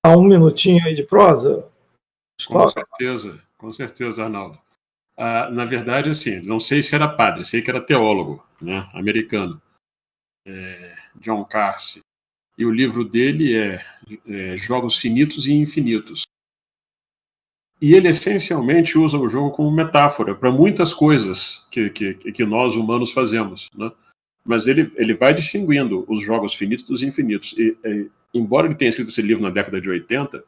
dar um minutinho aí de prosa? Com certeza, Arnaldo. Na verdade, assim, não sei se era padre, sei que era teólogo, né, americano, John Carse. E o livro dele é Jogos Finitos e Infinitos. E ele essencialmente usa o jogo como metáfora para muitas coisas que nós humanos fazemos, né? Mas ele vai distinguindo os jogos finitos dos infinitos. E embora ele tenha escrito esse livro na década de 80,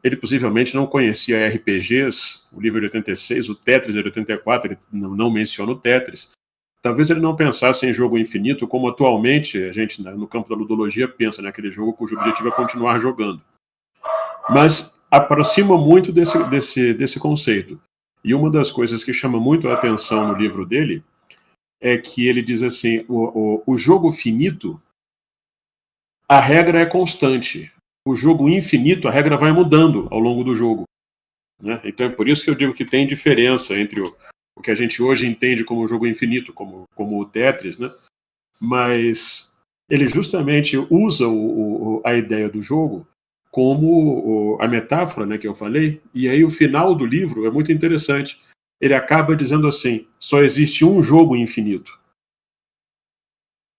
ele possivelmente não conhecia RPGs, o livro de 86, o Tetris é de 84, ele não menciona o Tetris. Talvez ele não pensasse em jogo infinito como atualmente a gente, no campo da ludologia, pensa, né? Aquele jogo cujo objetivo é continuar jogando. Mas aproxima muito desse conceito. E uma das coisas que chama muito a atenção no livro dele é que ele diz assim, o jogo finito, a regra é constante. O jogo infinito, a regra vai mudando ao longo do jogo, né? Então é por isso que eu digo que tem diferença entre o que a gente hoje entende como jogo infinito, como o Tetris, né? Mas ele justamente usa a ideia do jogo como a metáfora, né, que eu falei, e aí o final do livro é muito interessante. Ele acaba dizendo assim, só existe um jogo infinito.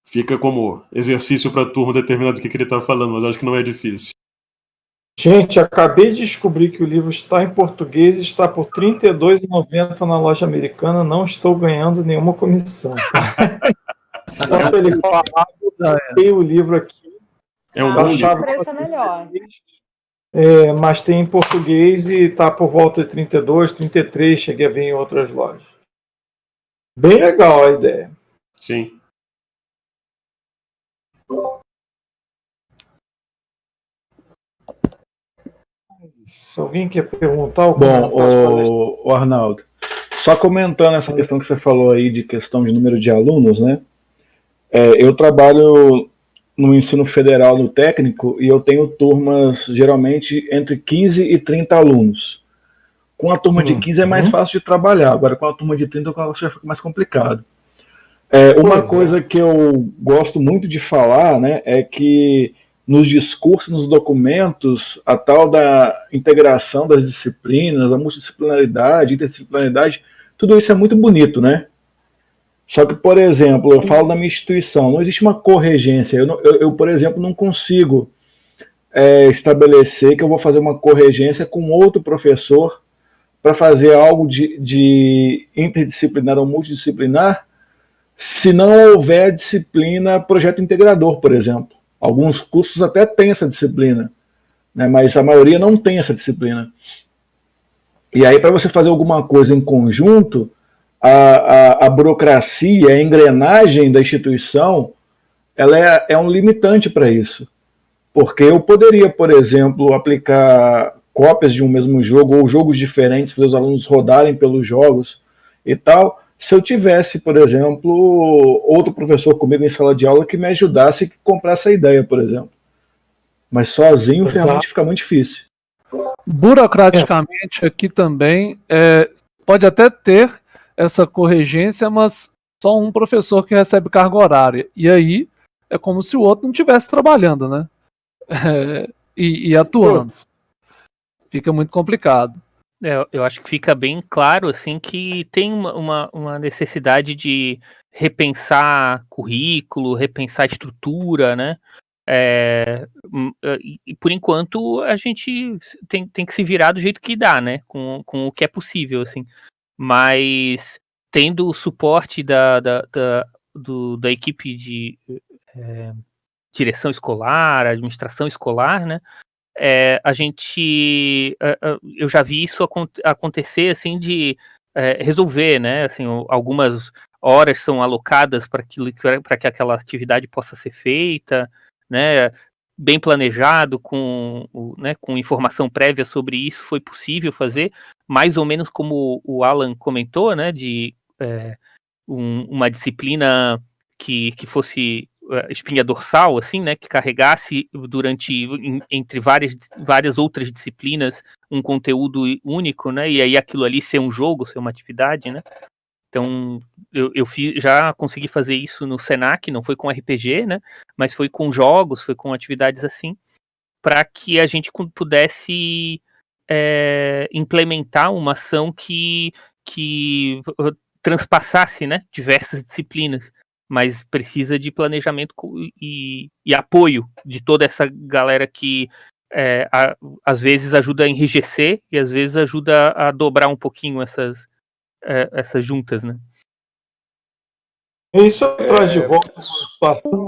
Fica como exercício para a turma determinado o que ele está falando, mas acho que não é difícil. Gente, acabei de descobrir que o livro está em português e está por R$ 32,90 na loja americana. Não estou ganhando nenhuma comissão. Tá? Enquanto ele falava, eu tenho o livro aqui. O preço é melhor. mas tem em português e está por volta de 32, 33, cheguei a ver em outras lojas. Bem legal a ideia. Sim. Se alguém quer perguntar ou Bom, o Arnaldo, só comentando essa questão que você falou aí de questão de número de alunos, né? Eu trabalho no ensino federal, no técnico, e eu tenho turmas geralmente entre 15 e 30 alunos. Com a turma de 15 é mais fácil de trabalhar, agora com a turma de 30 já fica mais complicado. Uma coisa que eu gosto muito de falar, né, é que nos discursos, nos documentos, a tal da integração das disciplinas, a multidisciplinaridade, interdisciplinaridade, tudo isso é muito bonito, né? Só que, por exemplo, eu falo da minha instituição, não existe uma corregência. Eu, por exemplo, não consigo estabelecer que eu vou fazer uma corregência com outro professor para fazer algo de interdisciplinar ou multidisciplinar, se não houver disciplina projeto integrador, por exemplo. Alguns cursos até têm essa disciplina, né, mas a maioria não tem essa disciplina. E aí, para você fazer alguma coisa em conjunto, a burocracia, a engrenagem da instituição, ela é um limitante para isso. Porque eu poderia, por exemplo, aplicar cópias de um mesmo jogo ou jogos diferentes, fazer os alunos rodarem pelos jogos e tal, se eu tivesse, por exemplo, outro professor comigo em sala de aula que me ajudasse a comprar essa ideia, por exemplo. Mas sozinho realmente fica muito difícil. Burocraticamente aqui também pode até ter essa corregência, mas só um professor que recebe carga horária. E aí é como se o outro não estivesse trabalhando, né? E atuando. Fica muito complicado. Eu acho que fica bem claro assim que tem uma necessidade de repensar currículo, repensar estrutura, né? E por enquanto a gente tem que se virar do jeito que dá, né? Com o que é possível, assim. Mas tendo o suporte da equipe de direção escolar, administração escolar, né? Eu já vi isso acontecer, assim, de resolver, né? Assim, algumas horas são alocadas para que aquela atividade possa ser feita, né? Bem planejado, com informação prévia sobre isso, foi possível fazer, mais ou menos como o Alan comentou, né? De uma disciplina que fosse espinha dorsal, assim, né, que carregasse entre várias outras disciplinas um conteúdo único, né, e aí aquilo ali ser um jogo, ser uma atividade, né. Então, eu já consegui fazer isso no Senac, não foi com RPG, né, mas foi com jogos, foi com atividades assim, para que a gente pudesse implementar uma ação que transpassasse, né, diversas disciplinas, mas precisa de planejamento e apoio de toda essa galera que às vezes ajuda a enrijecer e às vezes ajuda a dobrar um pouquinho essas juntas, né? Isso traz de volta.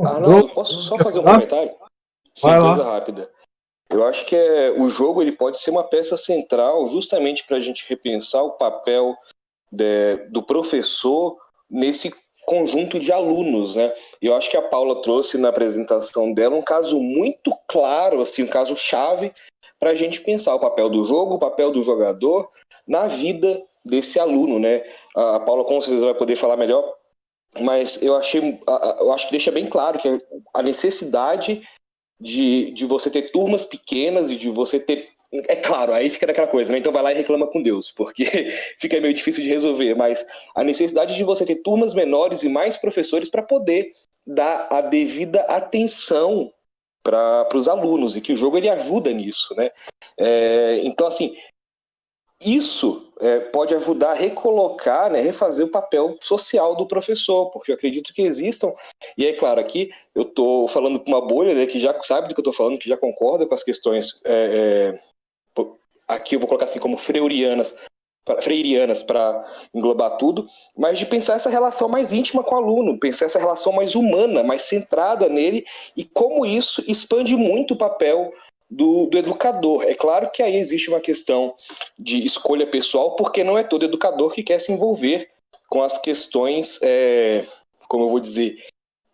Arnaldo, posso só fazer um comentário? Sim, coisa rápida. Eu acho que o jogo ele pode ser uma peça central justamente para a gente repensar o papel do professor nesse conjunto de alunos, né? E eu acho que a Paula trouxe na apresentação dela um caso muito claro, assim, um caso chave para a gente pensar o papel do jogo, o papel do jogador na vida desse aluno, né? A Paula com certeza vai poder falar melhor, mas eu acho que deixa bem claro que a necessidade de você ter turmas pequenas e de você ter... É claro, aí fica naquela coisa, né? Então vai lá e reclama com Deus, porque fica meio difícil de resolver, mas a necessidade de você ter turmas menores e mais professores para poder dar a devida atenção para os alunos, e que o jogo ele ajuda nisso, né? Então, assim, isso pode ajudar a recolocar, né, refazer o papel social do professor, porque eu acredito que existam, e é claro, aqui eu estou falando para uma bolha, né, que já sabe do que eu estou falando, que já concorda com as questões, aqui eu vou colocar assim como freirianas para englobar tudo, mas de pensar essa relação mais íntima com o aluno, pensar essa relação mais humana, mais centrada nele, e como isso expande muito o papel do educador. É claro que aí existe uma questão de escolha pessoal, porque não é todo educador que quer se envolver com as questões, como eu vou dizer,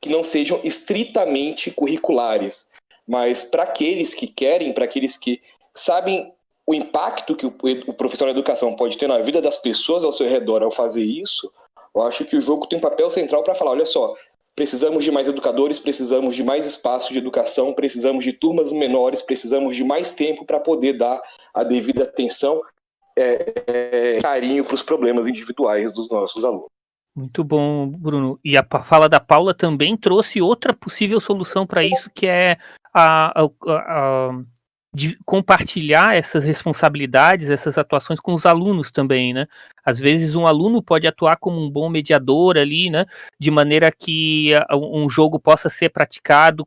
que não sejam estritamente curriculares. Mas para aqueles que querem, para aqueles que sabem o impacto que o profissional de educação pode ter na vida das pessoas ao seu redor ao fazer isso, eu acho que o jogo tem um papel central para falar, olha só, precisamos de mais educadores, precisamos de mais espaço de educação, precisamos de turmas menores, precisamos de mais tempo para poder dar a devida atenção, carinho para os problemas individuais dos nossos alunos. Muito bom, Bruno. E a fala da Paula também trouxe outra possível solução para isso, que é de compartilhar essas responsabilidades, essas atuações com os alunos também, né? Às vezes um aluno pode atuar como um bom mediador ali, né? De maneira que um jogo possa ser praticado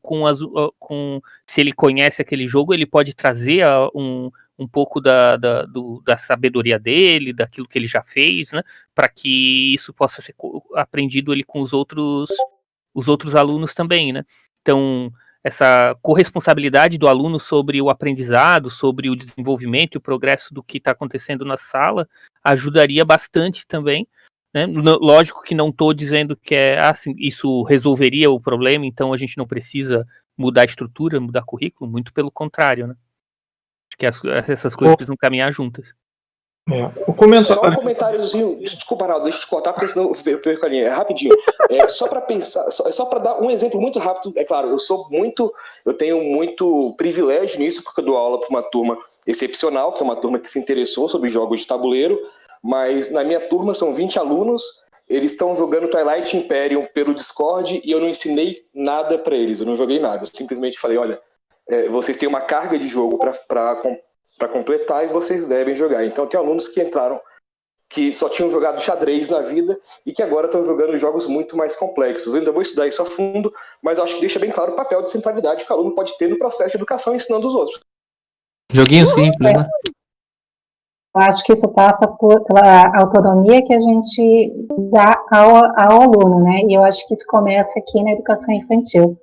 se ele conhece aquele jogo, ele pode trazer um pouco da sabedoria dele, daquilo que ele já fez, né? Para que isso possa ser aprendido ali com os outros alunos também, né? Então, essa corresponsabilidade do aluno sobre o aprendizado, sobre o desenvolvimento e o progresso do que está acontecendo na sala, ajudaria bastante também, né? Lógico que não estou dizendo que assim, isso resolveria o problema, então a gente não precisa mudar a estrutura, mudar currículo, muito pelo contrário, né? Acho que essas coisas precisam caminhar juntas. Só um comentáriozinho, desculpa, Arnaldo, deixa eu te cortar, porque senão eu perco a linha. Rapidinho. Só para pensar, só para dar um exemplo muito rápido, é claro, eu tenho muito privilégio nisso, porque eu dou aula para uma turma excepcional, que é uma turma que se interessou sobre jogos de tabuleiro, mas na minha turma são 20 alunos, eles estão jogando Twilight Imperium pelo Discord e eu não ensinei nada para eles, eu não joguei nada, eu simplesmente falei, olha, vocês têm uma carga de jogo para completar e vocês devem jogar. Então tem alunos que entraram que só tinham jogado xadrez na vida e que agora estão jogando jogos muito mais complexos. Eu ainda vou estudar isso a fundo, mas acho que deixa bem claro o papel de centralidade que o aluno pode ter no processo de educação ensinando os outros. Joguinho simples, né? Eu acho que isso passa pela autonomia que a gente dá ao aluno, né? E eu acho que isso começa aqui na educação infantil.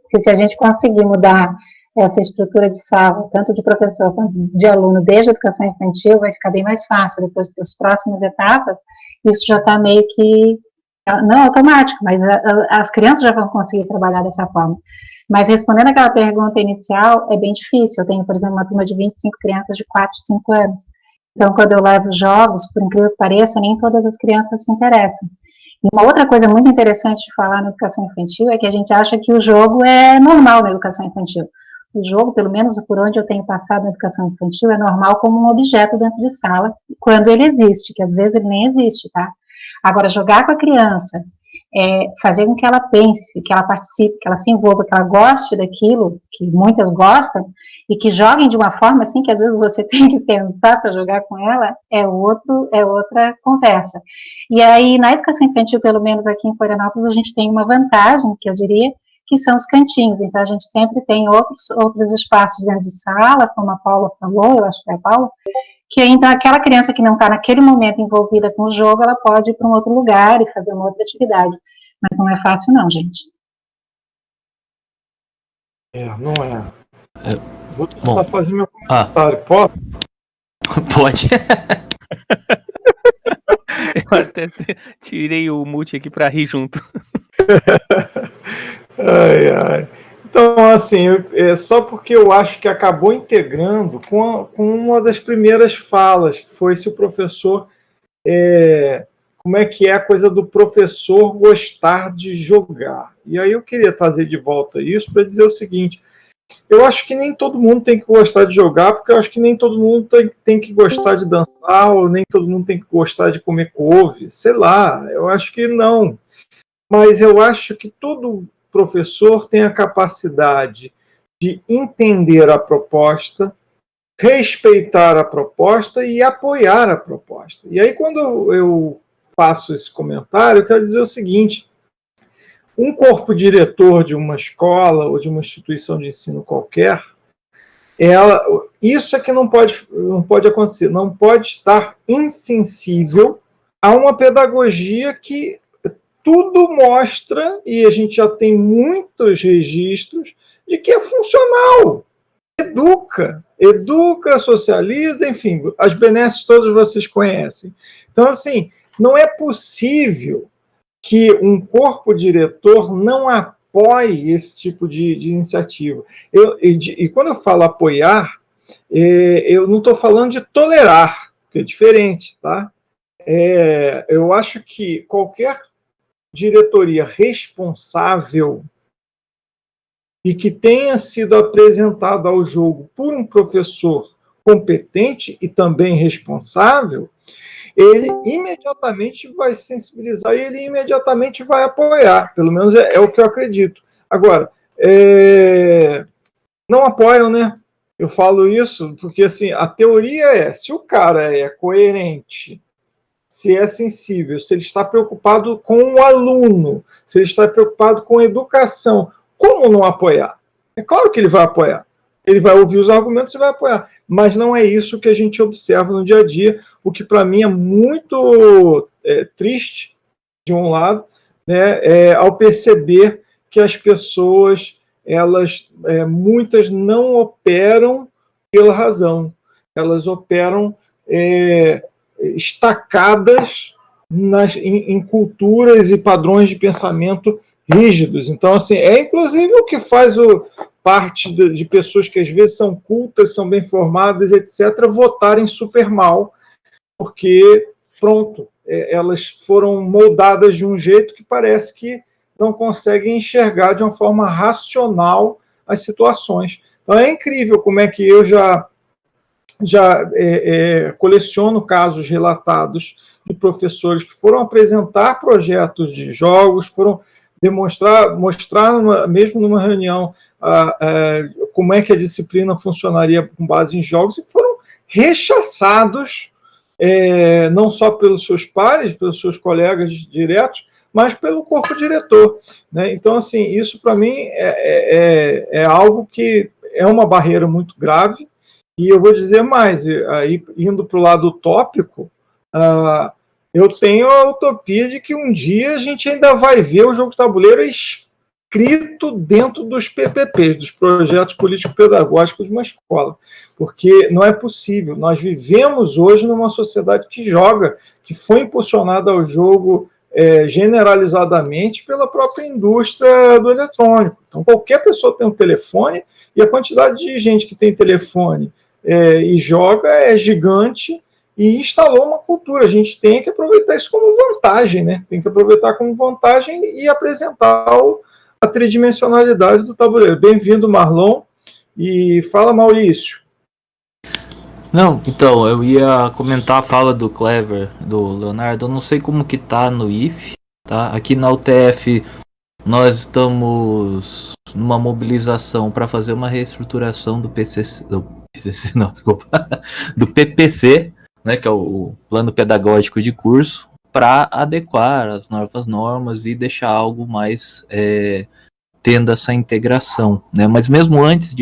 Porque se a gente conseguir mudar essa estrutura de sala, tanto de professor quanto de aluno, desde a educação infantil, vai ficar bem mais fácil. Depois, para as próximas etapas, isso já está meio que, não automático, mas as crianças já vão conseguir trabalhar dessa forma. Mas respondendo aquela pergunta inicial, é bem difícil. Eu tenho, por exemplo, uma turma de 25 crianças de 4, 5 anos. Então, quando eu levo jogos, por incrível que pareça, nem todas as crianças se interessam. E uma outra coisa muito interessante de falar na educação infantil é que a gente acha que o jogo é normal na educação infantil. O jogo, pelo menos por onde eu tenho passado na educação infantil, é normal como um objeto dentro de sala, quando ele existe, que às vezes ele nem existe, tá? Agora, jogar com a criança, fazer com que ela pense, que ela participe, que ela se envolva, que ela goste daquilo, que muitas gostam, e que joguem de uma forma assim que às vezes você tem que pensar para jogar com ela, é outra conversa. E aí, na educação infantil, pelo menos aqui em Florianópolis, a gente tem uma vantagem, que eu diria, que são os cantinhos. Então, a gente sempre tem outros espaços dentro de sala, como a Paula falou, eu acho que é a Paula, que então aquela criança que não está naquele momento envolvida com o jogo, ela pode ir para um outro lugar e fazer uma outra atividade. Mas não é fácil não, gente. Não é. Vou tentar fazer meu comentário, posso? Pode. Eu até tirei o mute aqui para rir junto. Ai. Então, assim, só porque eu acho que acabou integrando com uma das primeiras falas, que foi se o professor... como é que é a coisa do professor gostar de jogar. E aí eu queria trazer de volta isso para dizer o seguinte, eu acho que nem todo mundo tem que gostar de jogar, porque eu acho que nem todo mundo tem que gostar de dançar, ou nem todo mundo tem que gostar de comer couve, sei lá, eu acho que não. Mas eu acho que todo professor tem a capacidade de entender a proposta, respeitar a proposta e apoiar a proposta. E aí, quando eu faço esse comentário, eu quero dizer o seguinte, um corpo diretor de uma escola ou de uma instituição de ensino qualquer, isso é que não pode acontecer, não pode estar insensível a uma pedagogia que tudo mostra, e a gente já tem muitos registros, de que é funcional. educa, socializa, enfim, as benesses todas vocês conhecem. Então, assim, não é possível que um corpo diretor não apoie esse tipo de iniciativa. E quando eu falo apoiar, eu não estou falando de tolerar, que é diferente, tá? Eu acho que qualquer diretoria responsável e que tenha sido apresentada ao jogo por um professor competente e também responsável, ele imediatamente vai se sensibilizar e ele imediatamente vai apoiar. Pelo menos é o que eu acredito. Agora, não apoiam, né? Eu falo isso porque assim, a teoria se o cara é coerente, se é sensível, se ele está preocupado com o aluno, se ele está preocupado com a educação, como não apoiar? É claro que ele vai apoiar. Ele vai ouvir os argumentos e vai apoiar. Mas não é isso que a gente observa no dia a dia, o que para mim é muito triste, de um lado, né, ao perceber que as pessoas, muitas não operam pela razão. Elas operam estacadas em culturas e padrões de pensamento rígidos. Então, assim, inclusive o que faz parte de pessoas que às vezes são cultas, são bem formadas, etc., votarem super mal, porque, pronto, elas foram moldadas de um jeito que parece que não conseguem enxergar de uma forma racional as situações. Então, é incrível como é que eu já coleciono casos relatados de professores que foram apresentar projetos de jogos, foram mostrar mesmo numa reunião como é que a disciplina funcionaria com base em jogos, e foram rechaçados não só pelos seus pares, pelos seus colegas diretos, mas pelo corpo diretor, né? Então, assim, isso para mim é algo que é uma barreira muito grave. E eu vou dizer mais, aí, indo para o lado utópico, eu tenho a utopia de que um dia a gente ainda vai ver o jogo de tabuleiro escrito dentro dos PPPs, dos projetos político-pedagógicos de uma escola, porque não é possível. Nós vivemos hoje numa sociedade que joga, que foi impulsionada ao jogo generalizadamente pela própria indústria do eletrônico. Então, qualquer pessoa tem um telefone, e a quantidade de gente que tem telefone e joga é gigante, e instalou uma cultura. A gente tem que aproveitar isso como vantagem, né? Tem que aproveitar como vantagem e apresentar a tridimensionalidade do tabuleiro. Bem-vindo, Marlon. E fala, Maurício. Não, então, eu ia comentar a fala do Clever, do Leonardo. Eu não sei como que tá no IF, tá? Aqui na UTF nós estamos numa mobilização para fazer uma reestruturação do do PPC, né, que é o Plano Pedagógico de Curso, para adequar as novas normas e deixar algo mais tendo essa integração, né? Mas mesmo antes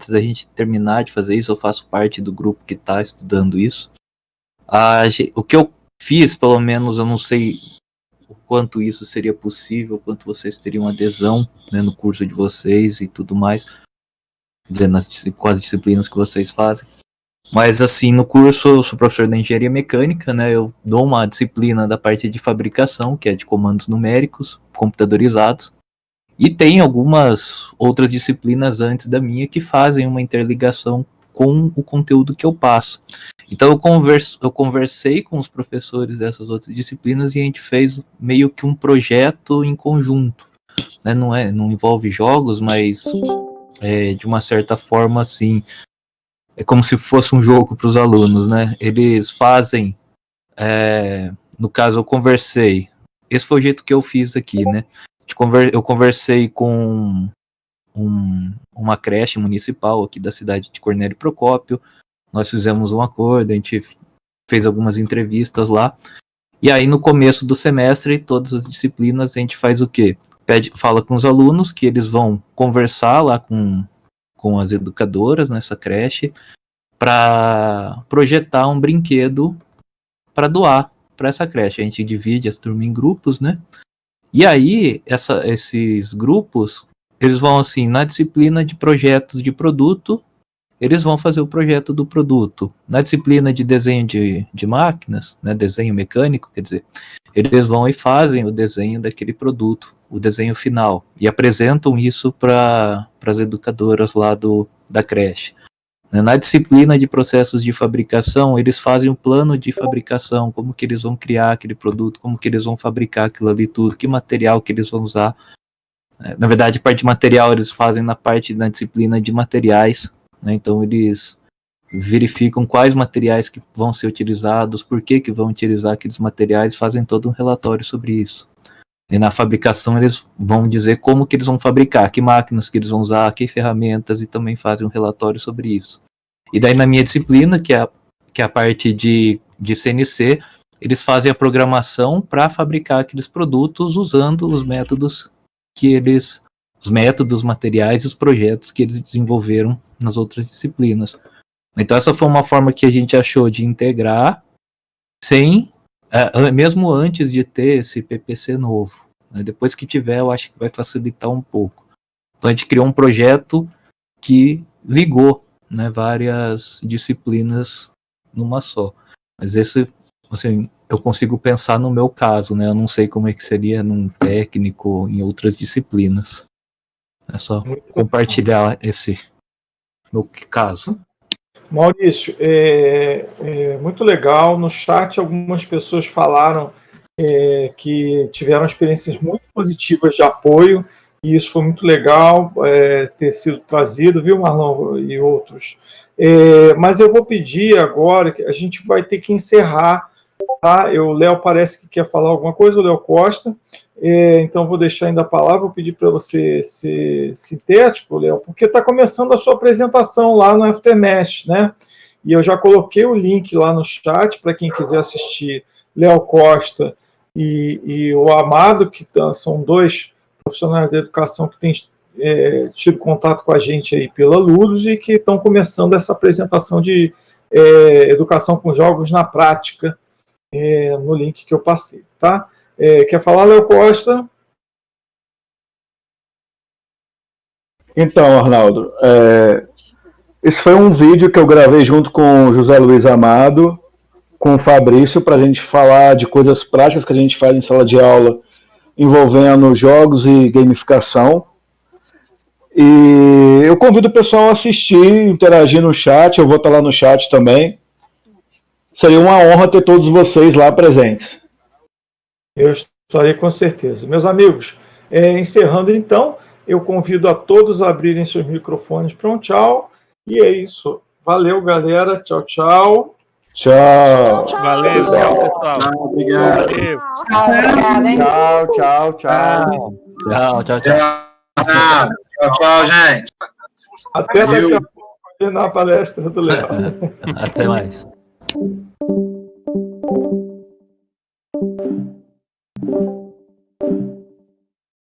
da gente terminar de fazer isso, eu faço parte do grupo que está estudando isso. O que eu fiz, pelo menos, eu não sei o quanto isso seria possível, quanto vocês teriam adesão, né, no curso de vocês e tudo mais, dizendo com as disciplinas que vocês fazem. Mas assim, no curso eu sou professor de engenharia mecânica, né? Eu dou uma disciplina da parte de fabricação, que é de comandos numéricos, computadorizados. E tem algumas outras disciplinas antes da minha que fazem uma interligação com o conteúdo que eu passo. Então eu conversei com os professores dessas outras disciplinas e a gente fez meio que um projeto em conjunto, né? Não envolve jogos, mas de uma certa forma, assim, é como se fosse um jogo para os alunos, né? Eles fazem, no caso eu conversei, esse foi o jeito que eu fiz aqui, né? Eu conversei com uma creche municipal aqui da cidade de Cornélio Procópio. Nós fizemos um acordo, a gente fez algumas entrevistas lá. E aí no começo do semestre, todas as disciplinas, a gente faz o quê? Fala com os alunos que eles vão conversar lá com as educadoras nessa creche para projetar um brinquedo para doar para essa creche. A gente divide as turmas em grupos, né? E aí, esses grupos, eles vão assim, na disciplina de projetos de produto, eles vão fazer o projeto do produto. Na disciplina de desenho de máquinas, né, desenho mecânico, quer dizer, eles vão e fazem o desenho daquele produto, o desenho final, e apresentam isso para as educadoras lá da creche. Na disciplina de processos de fabricação, eles fazem o plano de fabricação, como que eles vão criar aquele produto, como que eles vão fabricar aquilo ali tudo, que material que eles vão usar. Na verdade, parte de material eles fazem na parte da disciplina de materiais, né? Então eles verificam quais materiais que vão ser utilizados, por que vão utilizar aqueles materiais, fazem todo um relatório sobre isso. E na fabricação eles vão dizer como que eles vão fabricar, que máquinas que eles vão usar, que ferramentas, e também fazem um relatório sobre isso. E daí na minha disciplina, que é a parte de CNC, eles fazem a programação para fabricar aqueles produtos usando os métodos materiais e os projetos que eles desenvolveram nas outras disciplinas. Então essa foi uma forma que a gente achou de integrar mesmo antes de ter esse PPC novo. Depois que tiver, eu acho que vai facilitar um pouco. Então a gente criou um projeto que ligou, né, várias disciplinas numa só. Mas esse, assim, eu consigo pensar no meu caso, né? Eu não sei como é que seria num técnico, em outras disciplinas. É só compartilhar esse meu caso. Maurício, muito legal. No chat, algumas pessoas falaram que tiveram experiências muito positivas de apoio, e isso foi muito legal ter sido trazido, viu, Marlon e outros. Mas eu vou pedir agora, que a gente vai ter que encerrar, tá? O Léo parece que quer falar alguma coisa, o Léo Costa. Então vou deixar ainda a palavra, vou pedir para você ser sintético, Léo, porque está começando a sua apresentação lá no Aftermath, né? E eu já coloquei o link lá no chat para quem quiser assistir. Léo Costa e o Amado, que são dois profissionais da educação que têm tido contato com a gente aí pela Ludus e que estão começando essa apresentação de educação com jogos na prática no link que eu passei, tá? Quer falar, Léo Costa? Então, Arnaldo, esse foi um vídeo que eu gravei junto com o José Luiz Amado, com o Fabrício, para a gente falar de coisas práticas que a gente faz em sala de aula envolvendo jogos e gamificação. E eu convido o pessoal a assistir, interagir no chat, eu vou estar lá no chat também. Seria uma honra ter todos vocês lá presentes. Eu estarei com certeza. Meus amigos, encerrando então, eu convido a todos a abrirem seus microfones para um tchau. E é isso. Valeu, galera. Tchau, tchau. Tchau. Valeu, tchau, pessoal. Tchau, obrigado. Valeu. Tchau. Tchau, gente. Até daqui a pouco na palestra do Léo. Até mais.